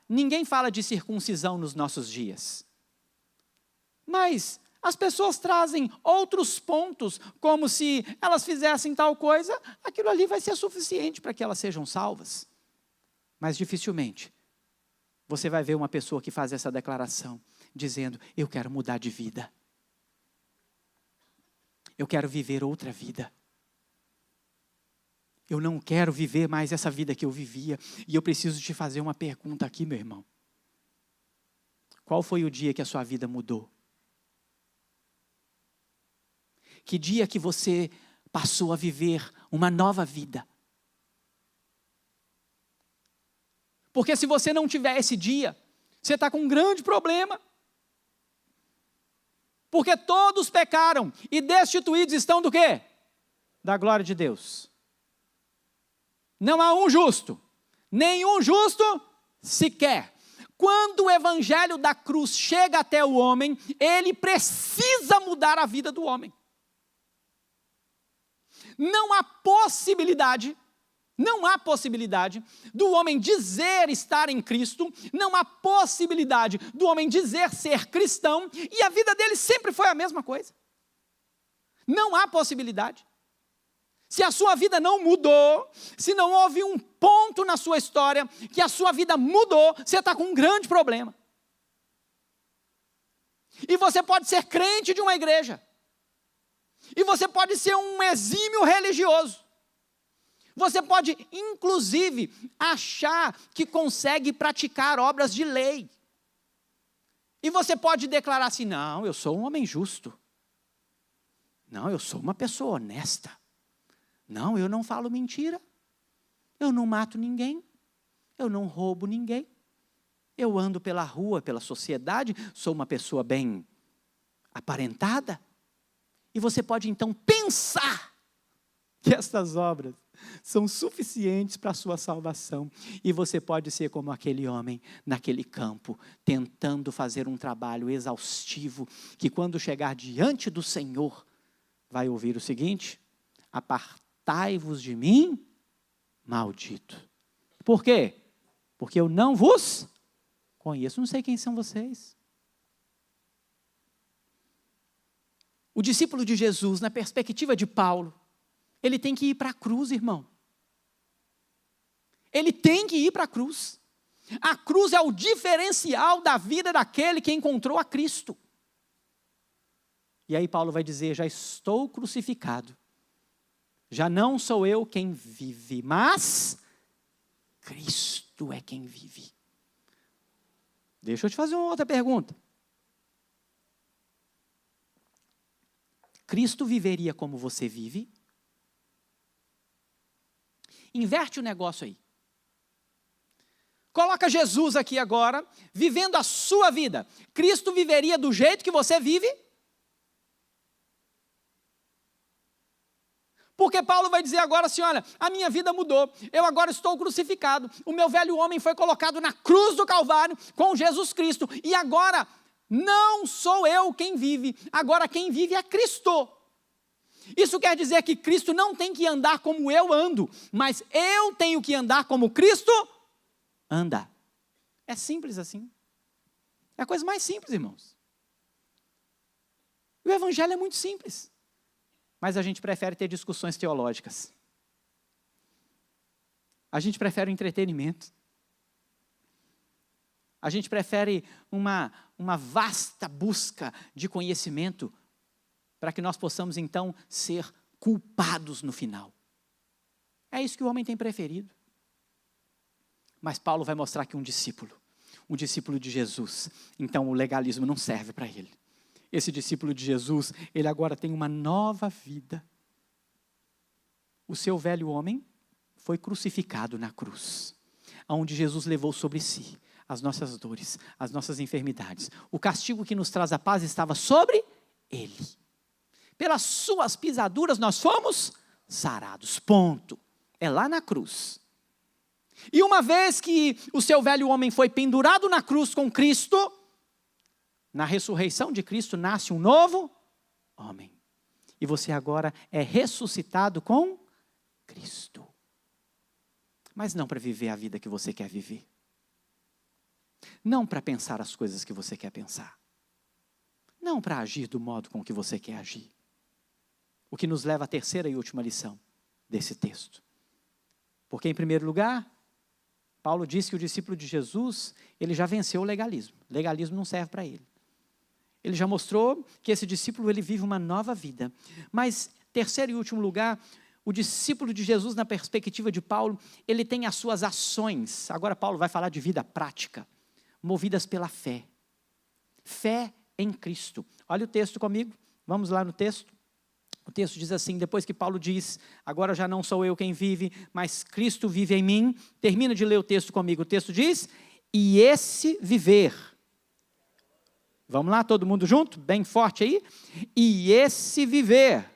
ninguém fala de circuncisão nos nossos dias. Mas as pessoas trazem outros pontos, como se elas fizessem tal coisa, aquilo ali vai ser suficiente para que elas sejam salvas. Mas dificilmente você vai ver uma pessoa que faz essa declaração, dizendo, eu quero mudar de vida. Eu quero viver outra vida. Eu não quero viver mais essa vida que eu vivia. E eu preciso te fazer uma pergunta aqui, meu irmão. Qual foi o dia que a sua vida mudou? Que dia que você passou a viver uma nova vida? Porque se você não tiver esse dia, você está com um grande problema. Porque todos pecaram e destituídos estão do quê? Da glória de Deus. Não há um justo, nenhum justo sequer. Quando o evangelho da cruz chega até o homem, ele precisa mudar a vida do homem. Não há possibilidade do homem dizer estar em Cristo, não há possibilidade do homem dizer ser cristão, e a vida dele sempre foi a mesma coisa. Não há possibilidade. Se a sua vida não mudou, se não houve um ponto na sua história que a sua vida mudou, você está com um grande problema. E você pode ser crente de uma igreja. E você pode ser um exímio religioso. Você pode, inclusive, achar que consegue praticar obras de lei. E você pode declarar assim, não, eu sou um homem justo. Não, eu sou uma pessoa honesta. Não, eu não falo mentira. Eu não mato ninguém. Eu não roubo ninguém. Eu ando pela rua, pela sociedade, sou uma pessoa bem aparentada. E você pode então pensar que estas obras são suficientes para a sua salvação. E você pode ser como aquele homem naquele campo, tentando fazer um trabalho exaustivo, que quando chegar diante do Senhor, vai ouvir o seguinte: apartai-vos de mim, maldito. Por quê? Porque eu não vos conheço. Não sei quem são vocês. O discípulo de Jesus, na perspectiva de Paulo, ele tem que ir para a cruz, irmão. Ele tem que ir para a cruz. A cruz é o diferencial da vida daquele que encontrou a Cristo. E aí Paulo vai dizer, já estou crucificado. Já não sou eu quem vive, mas Cristo é quem vive. Deixa eu te fazer uma outra pergunta. Cristo viveria como você vive? Inverte o negócio aí. Coloca Jesus aqui agora, vivendo a sua vida. Cristo viveria do jeito que você vive? Porque Paulo vai dizer agora assim, olha, a minha vida mudou, eu agora estou crucificado, o meu velho homem foi colocado na cruz do Calvário com Jesus Cristo, e agora não sou eu quem vive, agora quem vive é Cristo. Isso quer dizer que Cristo não tem que andar como eu ando, mas eu tenho que andar como Cristo anda. É simples assim. É a coisa mais simples, irmãos. O evangelho é muito simples. Mas a gente prefere ter discussões teológicas. A gente prefere o entretenimento. A gente prefere uma vasta busca de conhecimento para que nós possamos então ser culpados no final. É isso que o homem tem preferido. Mas Paulo vai mostrar que um discípulo de Jesus, então o legalismo não serve para ele. Esse discípulo de Jesus, ele agora tem uma nova vida. O seu velho homem foi crucificado na cruz, onde Jesus levou sobre si as nossas dores, as nossas enfermidades. O castigo que nos traz a paz estava sobre ele. Pelas suas pisaduras nós fomos sarados. Ponto. É lá na cruz. E uma vez que o seu velho homem foi pendurado na cruz com Cristo, na ressurreição de Cristo nasce um novo homem. E você agora é ressuscitado com Cristo. Mas não para viver a vida que você quer viver. Não para pensar as coisas que você quer pensar. Não para agir do modo com que você quer agir. O que nos leva à terceira e última lição desse texto. Porque, em primeiro lugar, Paulo diz que o discípulo de Jesus, ele já venceu o legalismo. O legalismo não serve para ele. Ele já mostrou que esse discípulo ele vive uma nova vida. Mas, terceiro e último lugar, o discípulo de Jesus, na perspectiva de Paulo, ele tem as suas ações. Agora Paulo vai falar de vida prática, movidas pela fé. Fé em Cristo. Olha o texto comigo, vamos lá no texto. O texto diz assim, depois que Paulo diz, agora já não sou eu quem vive, mas Cristo vive em mim. Termina de ler o texto comigo. O texto diz, e esse viver. Vamos lá, todo mundo junto? Bem forte aí. E esse viver.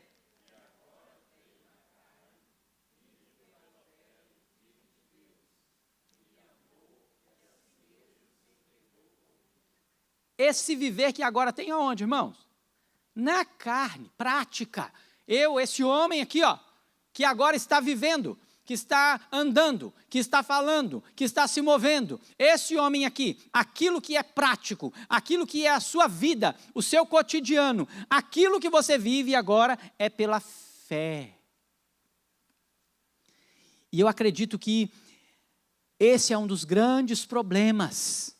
Esse viver que agora tem aonde, irmãos? Na carne, prática. Esse homem aqui, ó, que agora está vivendo, que está andando, que está falando, que está se movendo. Esse homem aqui, aquilo que é prático, aquilo que é a sua vida, o seu cotidiano, aquilo que você vive agora é pela fé. E eu acredito que esse é um dos grandes problemas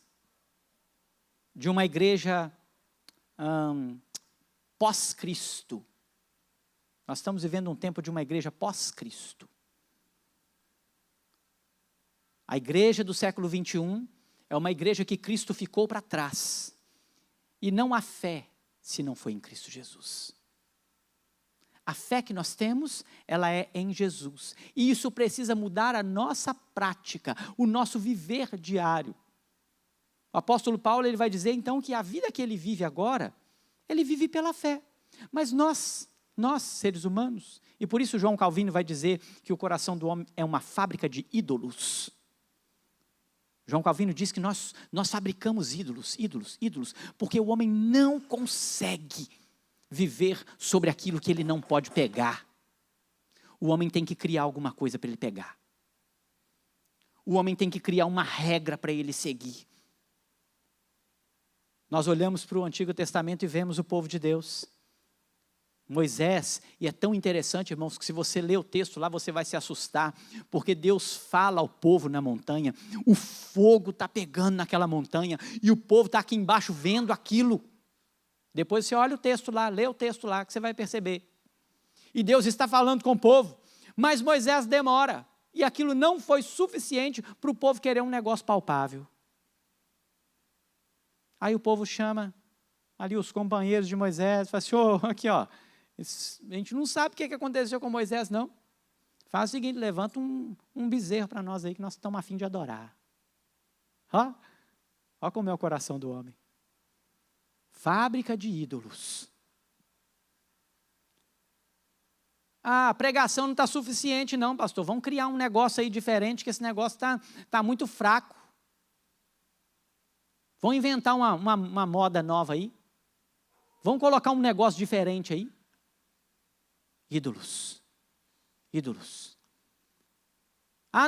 de uma igreja pós-Cristo. Nós estamos vivendo um tempo de uma igreja pós-Cristo. A igreja do século 21 é uma igreja que Cristo ficou para trás. E não há fé se não for em Cristo Jesus. A fé que nós temos, ela é em Jesus. E isso precisa mudar a nossa prática, o nosso viver diário. O apóstolo Paulo ele vai dizer então que a vida que ele vive agora, ele vive pela fé. Mas nós, seres humanos, e por isso João Calvino vai dizer que o coração do homem é uma fábrica de ídolos. João Calvino diz que nós fabricamos ídolos, porque o homem não consegue viver sobre aquilo que ele não pode pegar. O homem tem que criar alguma coisa para ele pegar. O homem tem que criar uma regra para ele seguir. Nós olhamos para o Antigo Testamento e vemos o povo de Deus. Moisés, e é tão interessante, irmãos, que se você ler o texto lá, você vai se assustar, porque Deus fala ao povo na montanha, o fogo está pegando naquela montanha, e o povo está aqui embaixo vendo aquilo. Depois você olha o texto lá, lê o texto lá, que você vai perceber. E Deus está falando com o povo, mas Moisés demora, e aquilo não foi suficiente para o povo querer um negócio palpável. Aí o povo chama ali os companheiros de Moisés, fala assim, aqui ó, a gente não sabe o que aconteceu com Moisés não. Faz o seguinte, levanta um bezerro para nós aí, que nós estamos a fim de adorar. Ó como é o coração do homem. Fábrica de ídolos. A pregação não está suficiente não, pastor, vamos criar um negócio aí diferente, que esse negócio está muito fraco. Vão inventar uma moda nova aí. Vão colocar um negócio diferente aí. Ídolos.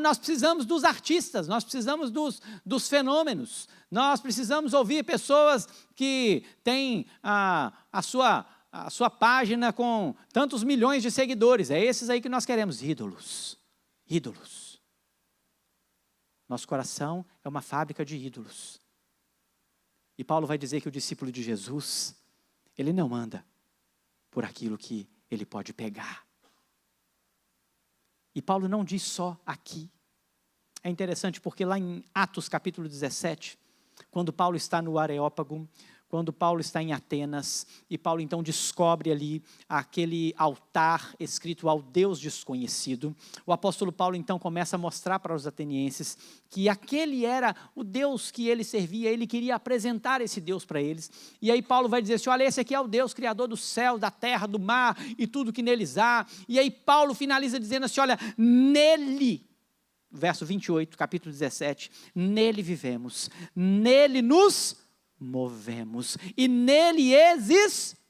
Nós precisamos dos artistas, nós precisamos dos fenômenos. Nós precisamos ouvir pessoas que têm a sua página com tantos milhões de seguidores. É esses aí que nós queremos. Ídolos. Nosso coração é uma fábrica de ídolos. E Paulo vai dizer que o discípulo de Jesus, ele não anda por aquilo que ele pode pegar. E Paulo não diz só aqui. É interessante porque lá em Atos capítulo 17, quando Paulo está no Areópago, quando Paulo está em Atenas, e Paulo então descobre ali aquele altar escrito ao Deus desconhecido, o apóstolo Paulo então começa a mostrar para os atenienses que aquele era o Deus que ele servia, ele queria apresentar esse Deus para eles, e aí Paulo vai dizer assim, olha, esse aqui é o Deus criador do céu, da terra, do mar, e tudo que neles há, e aí Paulo finaliza dizendo assim, olha, nele, verso 28, capítulo 17, nele vivemos, nele nos movemos e nele existimos.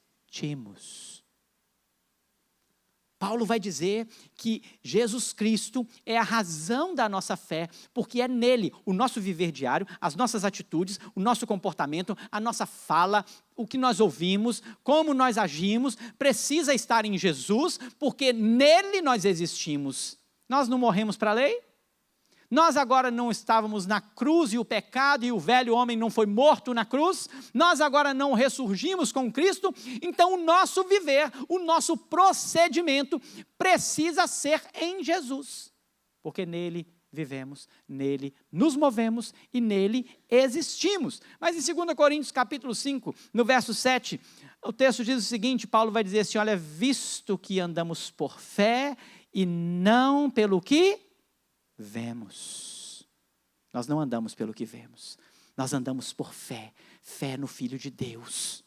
Paulo vai dizer que Jesus Cristo é a razão da nossa fé, porque é nele o nosso viver diário, as nossas atitudes, o nosso comportamento, a nossa fala, o que nós ouvimos, como nós agimos, precisa estar em Jesus, porque nele nós existimos. Nós não morremos para a lei? Nós agora não estávamos na cruz e o pecado e o velho homem não foi morto na cruz. Nós agora não ressurgimos com Cristo. Então o nosso viver, o nosso procedimento precisa ser em Jesus. Porque nele vivemos, nele nos movemos e nele existimos. Mas em 2 Coríntios capítulo 5, no verso 7, o texto diz o seguinte, Paulo vai dizer assim, olha, visto que andamos por fé e não pelo que vemos. Nós não andamos pelo que vemos, nós andamos por fé, fé no Filho de Deus.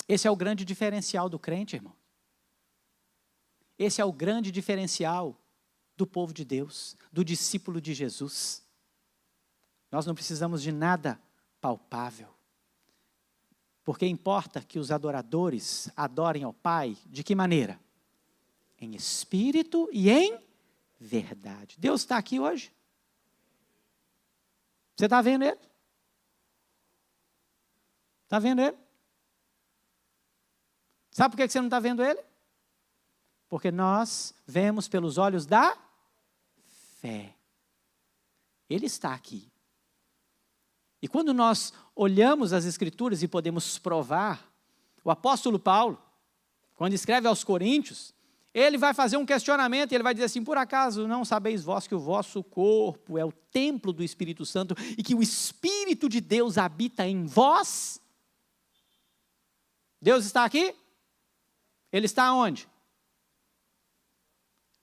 Esse é o grande diferencial do crente, irmão. Esse é o grande diferencial do povo de Deus, do discípulo de Jesus. Nós não precisamos de nada palpável. Porque importa que os adoradores adorem ao Pai, de que maneira? Em espírito e em verdade. Deus está aqui hoje? Você está vendo Ele? Está vendo Ele? Sabe por que você não está vendo Ele? Porque nós vemos pelos olhos da fé. Ele está aqui. E quando nós olhamos as Escrituras e podemos provar, o apóstolo Paulo, quando escreve aos Coríntios, ele vai fazer um questionamento e ele vai dizer assim, por acaso não sabeis vós que o vosso corpo é o templo do Espírito Santo e que o Espírito de Deus habita em vós? Deus está aqui? Ele está onde?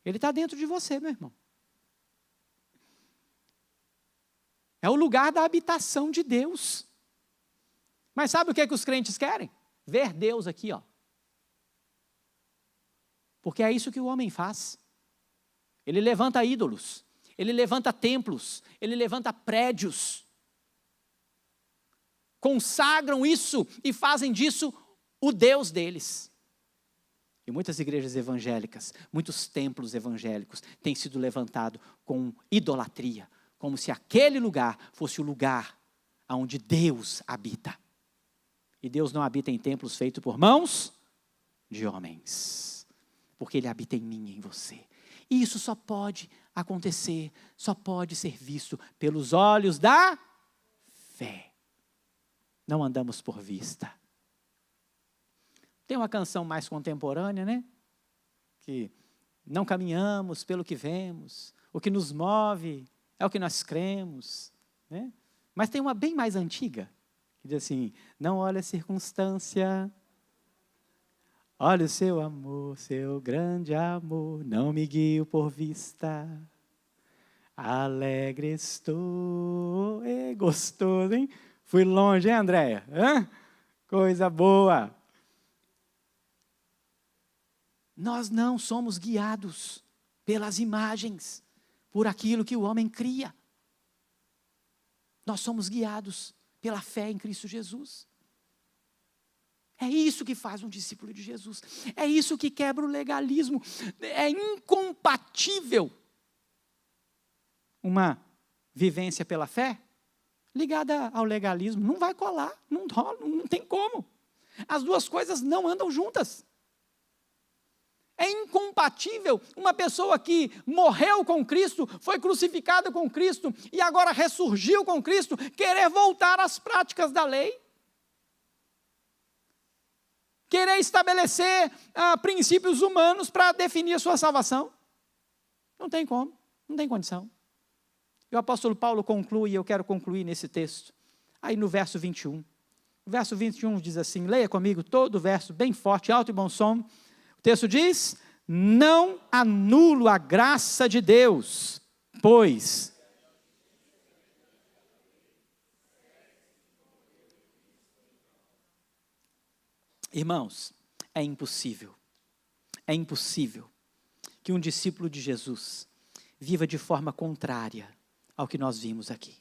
Ele está dentro de você, meu irmão. É o lugar da habitação de Deus. Mas sabe o que os crentes querem? Ver Deus aqui, ó. Porque é isso que o homem faz. Ele levanta ídolos, ele levanta templos, ele levanta prédios. Consagram isso e fazem disso o Deus deles. E muitas igrejas evangélicas, muitos templos evangélicos têm sido levantados com idolatria, como se aquele lugar fosse o lugar onde Deus habita. E Deus não habita em templos feitos por mãos de homens, porque Ele habita em mim e em você. E isso só pode acontecer, só pode ser visto pelos olhos da fé. Não andamos por vista. Tem uma canção mais contemporânea, né? Que não caminhamos pelo que vemos, o que nos move é o que nós cremos, né? Mas tem uma bem mais antiga, que diz assim, não olha a circunstância, olha o seu amor, seu grande amor, não me guio por vista, alegre estou, gostoso, hein? Fui longe, hein, Andréia? Coisa boa. Nós não somos guiados pelas imagens, por aquilo que o homem cria. Nós somos guiados pela fé em Cristo Jesus. É isso que faz um discípulo de Jesus. É isso que quebra o legalismo. É incompatível uma vivência pela fé ligada ao legalismo. Não vai colar, não rola, não tem como. As duas coisas não andam juntas. É incompatível uma pessoa que morreu com Cristo, foi crucificada com Cristo e agora ressurgiu com Cristo, querer voltar às práticas da lei. Querer estabelecer princípios humanos para definir a sua salvação. Não tem como, não tem condição. E o apóstolo Paulo conclui, e eu quero concluir nesse texto, aí no verso 21. O verso 21 diz assim, leia comigo todo o verso, bem forte, alto e bom som. O texto diz, não anulo a graça de Deus, pois... Irmãos, é impossível que um discípulo de Jesus viva de forma contrária ao que nós vimos aqui.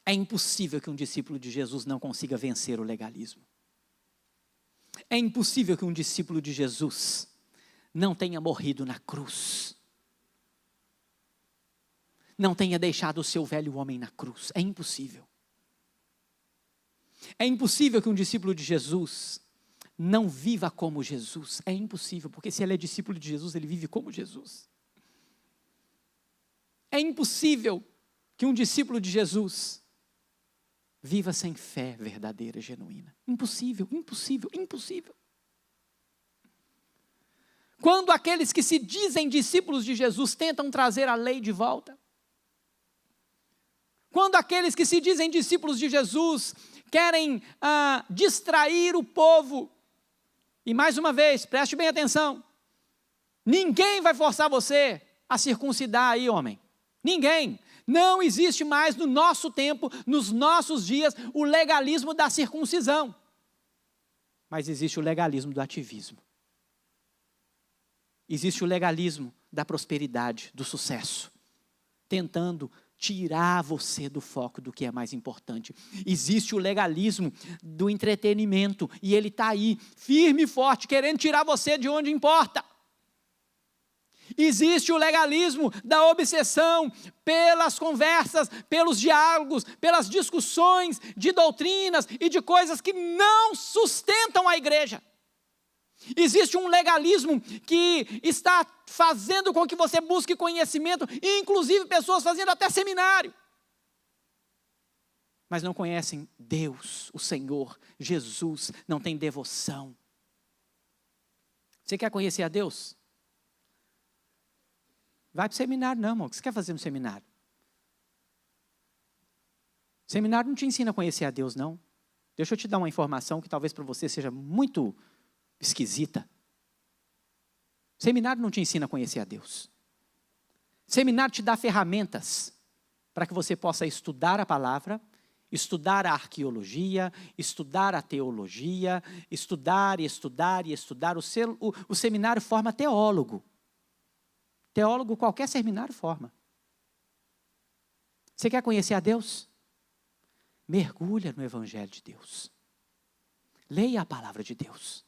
É impossível que um discípulo de Jesus não consiga vencer o legalismo. É impossível que um discípulo de Jesus não tenha morrido na cruz. Não tenha deixado o seu velho homem na cruz. É impossível. É impossível que um discípulo de Jesus não viva como Jesus. É impossível, porque se ele é discípulo de Jesus, ele vive como Jesus. É impossível que um discípulo de Jesus viva sem fé verdadeira e genuína. Impossível, impossível, impossível. Quando aqueles que se dizem discípulos de Jesus tentam trazer a lei de volta, quando aqueles que se dizem discípulos de Jesus querem distrair o povo, e mais uma vez, preste bem atenção, ninguém vai forçar você a circuncidar aí, homem. Ninguém. Não existe mais no nosso tempo, nos nossos dias, o legalismo da circuncisão. Mas existe o legalismo do ativismo. Existe o legalismo da prosperidade, do sucesso, tentando tirar você do foco do que é mais importante. Existe o legalismo do entretenimento, e ele está aí, firme e forte, querendo tirar você de onde importa. Existe o legalismo da obsessão pelas conversas, pelos diálogos, pelas discussões de doutrinas e de coisas que não sustentam a igreja. Existe um legalismo que está fazendo com que você busque conhecimento, inclusive pessoas fazendo até seminário, mas não conhecem Deus, o Senhor, Jesus, não tem devoção. Você quer conhecer a Deus? Vai para o seminário, não, irmão. O que você quer fazer no seminário? Seminário não te ensina a conhecer a Deus, não. Deixa eu te dar uma informação que talvez para você seja muito esquisita. Seminário não te ensina a conhecer a Deus. Seminário te dá ferramentas para que você possa estudar a palavra, estudar a arqueologia, estudar a teologia, estudar. O seminário forma teólogo. Teólogo qualquer seminário forma. Você quer conhecer a Deus? Mergulha no Evangelho de Deus. Leia a palavra de Deus.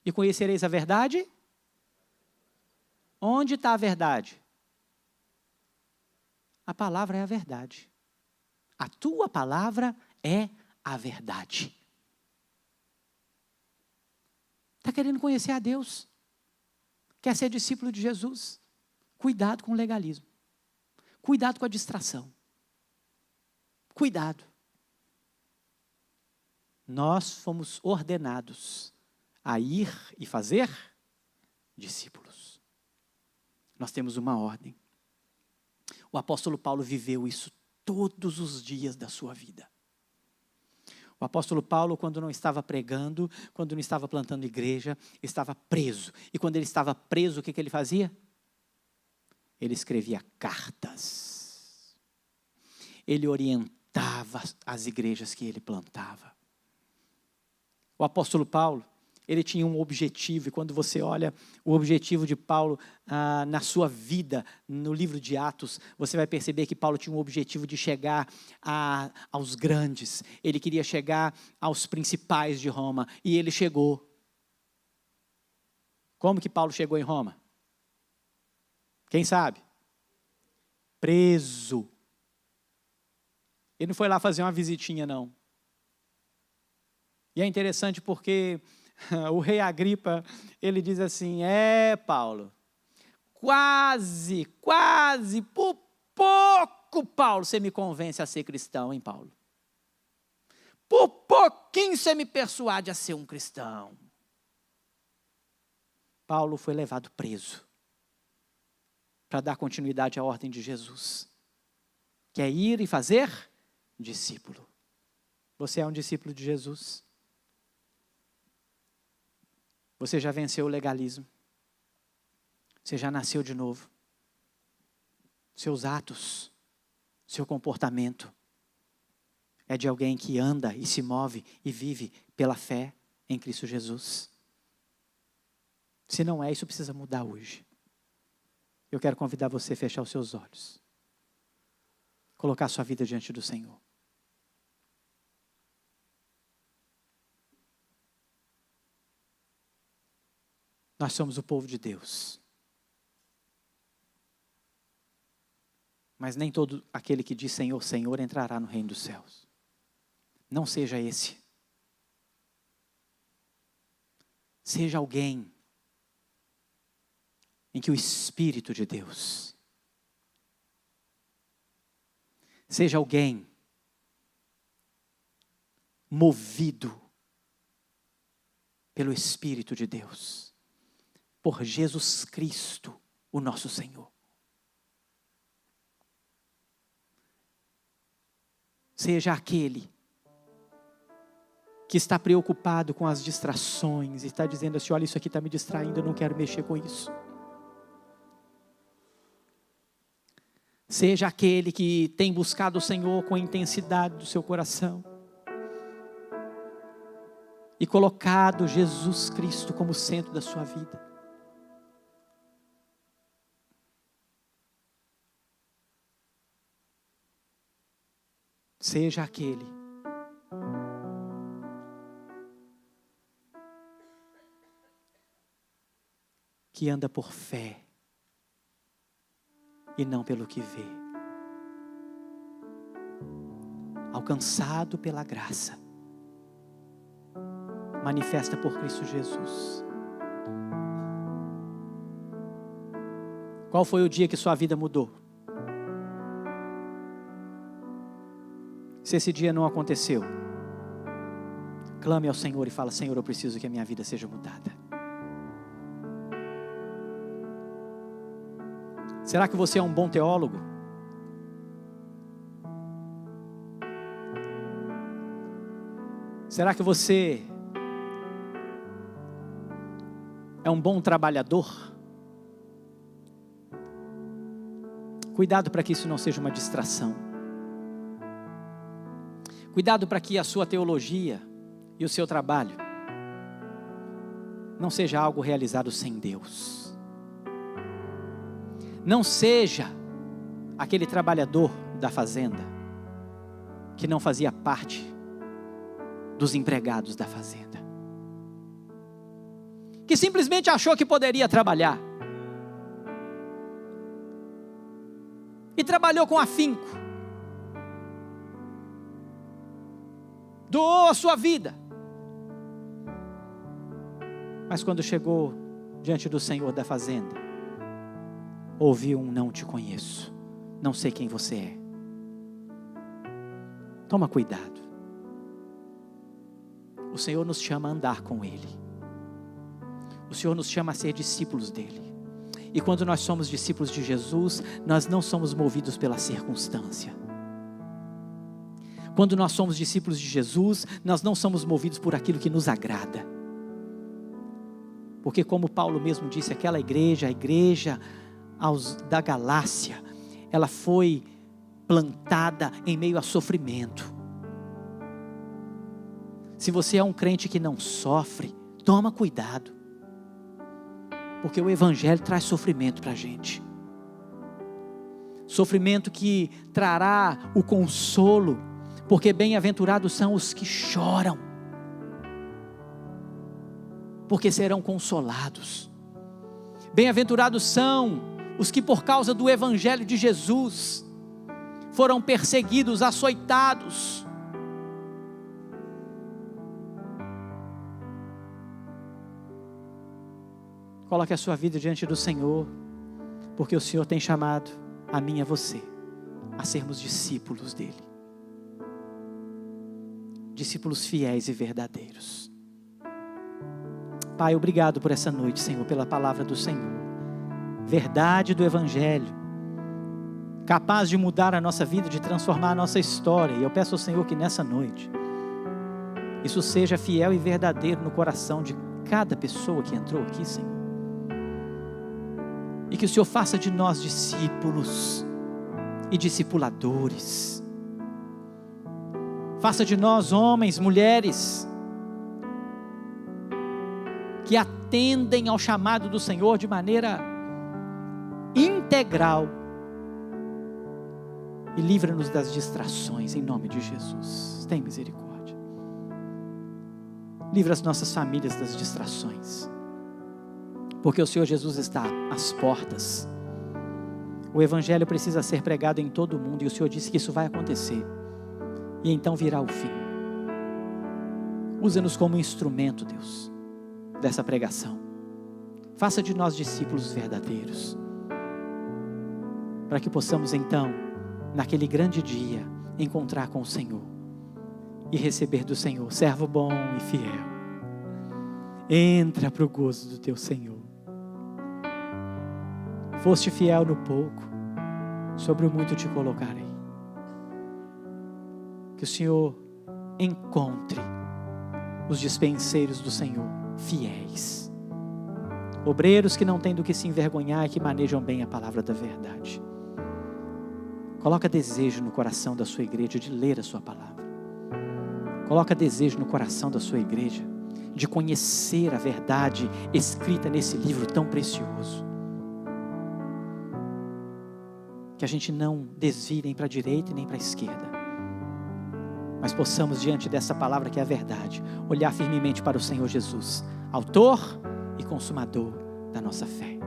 E conhecereis a verdade? Onde está a verdade? A palavra é a verdade. A tua palavra é a verdade. Está querendo conhecer a Deus? Quer ser discípulo de Jesus? Cuidado com o legalismo. Cuidado com a distração. Cuidado. Nós fomos ordenados a ir e fazer discípulos. Nós temos uma ordem. O apóstolo Paulo viveu isso todos os dias da sua vida. O apóstolo Paulo, quando não estava pregando, quando não estava plantando igreja, estava preso. E quando ele estava preso, o que ele fazia? Ele escrevia cartas. Ele orientava as igrejas que ele plantava. O apóstolo Paulo, ele tinha um objetivo, e quando você olha o objetivo de Paulo na sua vida, no livro de Atos, você vai perceber que Paulo tinha um objetivo de chegar aos grandes. Ele queria chegar aos principais de Roma, e ele chegou. Como que Paulo chegou em Roma? Quem sabe? Preso. Ele não foi lá fazer uma visitinha, não. E é interessante porque o rei Agripa, ele diz assim, Paulo, quase, por pouco, Paulo, você me convence a ser cristão, hein, Paulo? Por pouquinho você me persuade a ser um cristão. Paulo foi levado preso para dar continuidade à ordem de Jesus, que é ir e fazer discípulo. Você é um discípulo de Jesus? Você já venceu o legalismo? Você já nasceu de novo? Seus atos, seu comportamento é de alguém que anda e se move e vive pela fé em Cristo Jesus? Se não é, isso precisa mudar hoje. Eu quero convidar você a fechar os seus olhos. Colocar sua vida diante do Senhor. Nós somos o povo de Deus. Mas nem todo aquele que diz Senhor, Senhor entrará no reino dos céus. Não seja esse. Seja alguém em que o Espírito de Deus, seja alguém movido pelo Espírito de Deus, por Jesus Cristo, o nosso Senhor. Seja aquele que está preocupado com as distrações e está dizendo assim: olha, isso aqui está me distraindo, eu não quero mexer com isso. Seja aquele que tem buscado o Senhor com a intensidade do seu coração e colocado Jesus Cristo como centro da sua vida. Seja aquele que anda por fé e não pelo que vê, alcançado pela graça, manifesta por Cristo Jesus. Qual foi o dia que sua vida mudou? Se esse dia não aconteceu, clame ao Senhor e fala: Senhor, eu preciso que a minha vida seja mudada. Será que você é um bom teólogo? Será que você é um bom trabalhador? Cuidado para que isso não seja uma distração. Cuidado para que a sua teologia e o seu trabalho não seja algo realizado sem Deus. Não seja aquele trabalhador da fazenda que não fazia parte dos empregados da fazenda, que simplesmente achou que poderia trabalhar e trabalhou com afinco, doou a sua vida, mas quando chegou diante do Senhor da fazenda, ouviu um: não te conheço, não sei quem você é. Toma cuidado. O Senhor nos chama a andar com Ele. O Senhor nos chama a ser discípulos dEle. E quando nós somos discípulos de Jesus, nós não somos movidos pela circunstância. Quando nós somos discípulos de Jesus, nós não somos movidos por aquilo que nos agrada. Porque como Paulo mesmo disse, aquela igreja, a igreja da Galácia, ela foi plantada em meio a sofrimento. Se você é um crente que não sofre, toma cuidado, porque o Evangelho traz sofrimento para a gente. Sofrimento que trará o consolo, porque bem-aventurados são os que choram, porque serão consolados. Bem-aventurados são os que por causa do Evangelho de Jesus foram perseguidos, açoitados. Coloque a sua vida diante do Senhor, porque o Senhor tem chamado a mim e a você a sermos discípulos dEle. Discípulos fiéis e verdadeiros. Pai, obrigado por essa noite, Senhor, pela palavra do Senhor. Verdade do Evangelho, capaz de mudar a nossa vida, de transformar a nossa história. E eu peço ao Senhor que nessa noite, isso seja fiel e verdadeiro no coração de cada pessoa que entrou aqui, Senhor. E que o Senhor faça de nós discípulos e discipuladores. Faça de nós homens, mulheres, que atendem ao chamado do Senhor de maneira integral. E livra-nos das distrações, em nome de Jesus. Tem misericórdia. Livra as nossas famílias das distrações, porque o Senhor Jesus está às portas. O Evangelho precisa ser pregado em todo o mundo, e o Senhor disse que isso vai acontecer, e então virá o fim. Usa-nos como instrumento, Deus, dessa pregação. Faça de nós discípulos verdadeiros, para que possamos então, naquele grande dia, encontrar com o Senhor e receber do Senhor: servo bom e fiel, entra para o gozo do teu Senhor. Foste fiel no pouco, sobre o muito te colocarei. Que o Senhor encontre os dispenseiros do Senhor fiéis, obreiros que não têm do que se envergonhar e que manejam bem a palavra da verdade. Coloca desejo no coração da sua igreja de ler a sua palavra. Coloca desejo no coração da sua igreja de conhecer a verdade escrita nesse livro tão precioso. Que a gente não desvie nem para a direita e nem para a esquerda, mas possamos, diante dessa palavra que é a verdade, olhar firmemente para o Senhor Jesus, autor e consumador da nossa fé.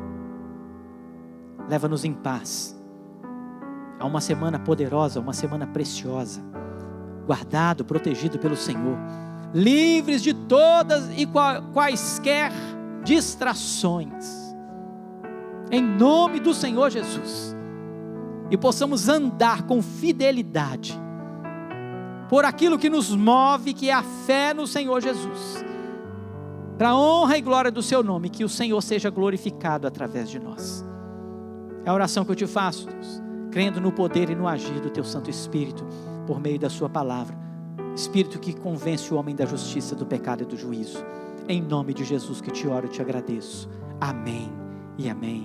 Leva-nos em paz a uma semana poderosa, uma semana preciosa, guardado, protegido pelo Senhor, livres de todas e quaisquer distrações, em nome do Senhor Jesus, e possamos andar com fidelidade por aquilo que nos move, que é a fé no Senhor Jesus, para a honra e glória do seu nome, que o Senhor seja glorificado através de nós. É a oração que eu te faço, Deus, crendo no poder e no agir do teu Santo Espírito, por meio da sua palavra, Espírito que convence o homem da justiça, do pecado e do juízo. Em nome de Jesus que te oro e te agradeço. Amém e amém.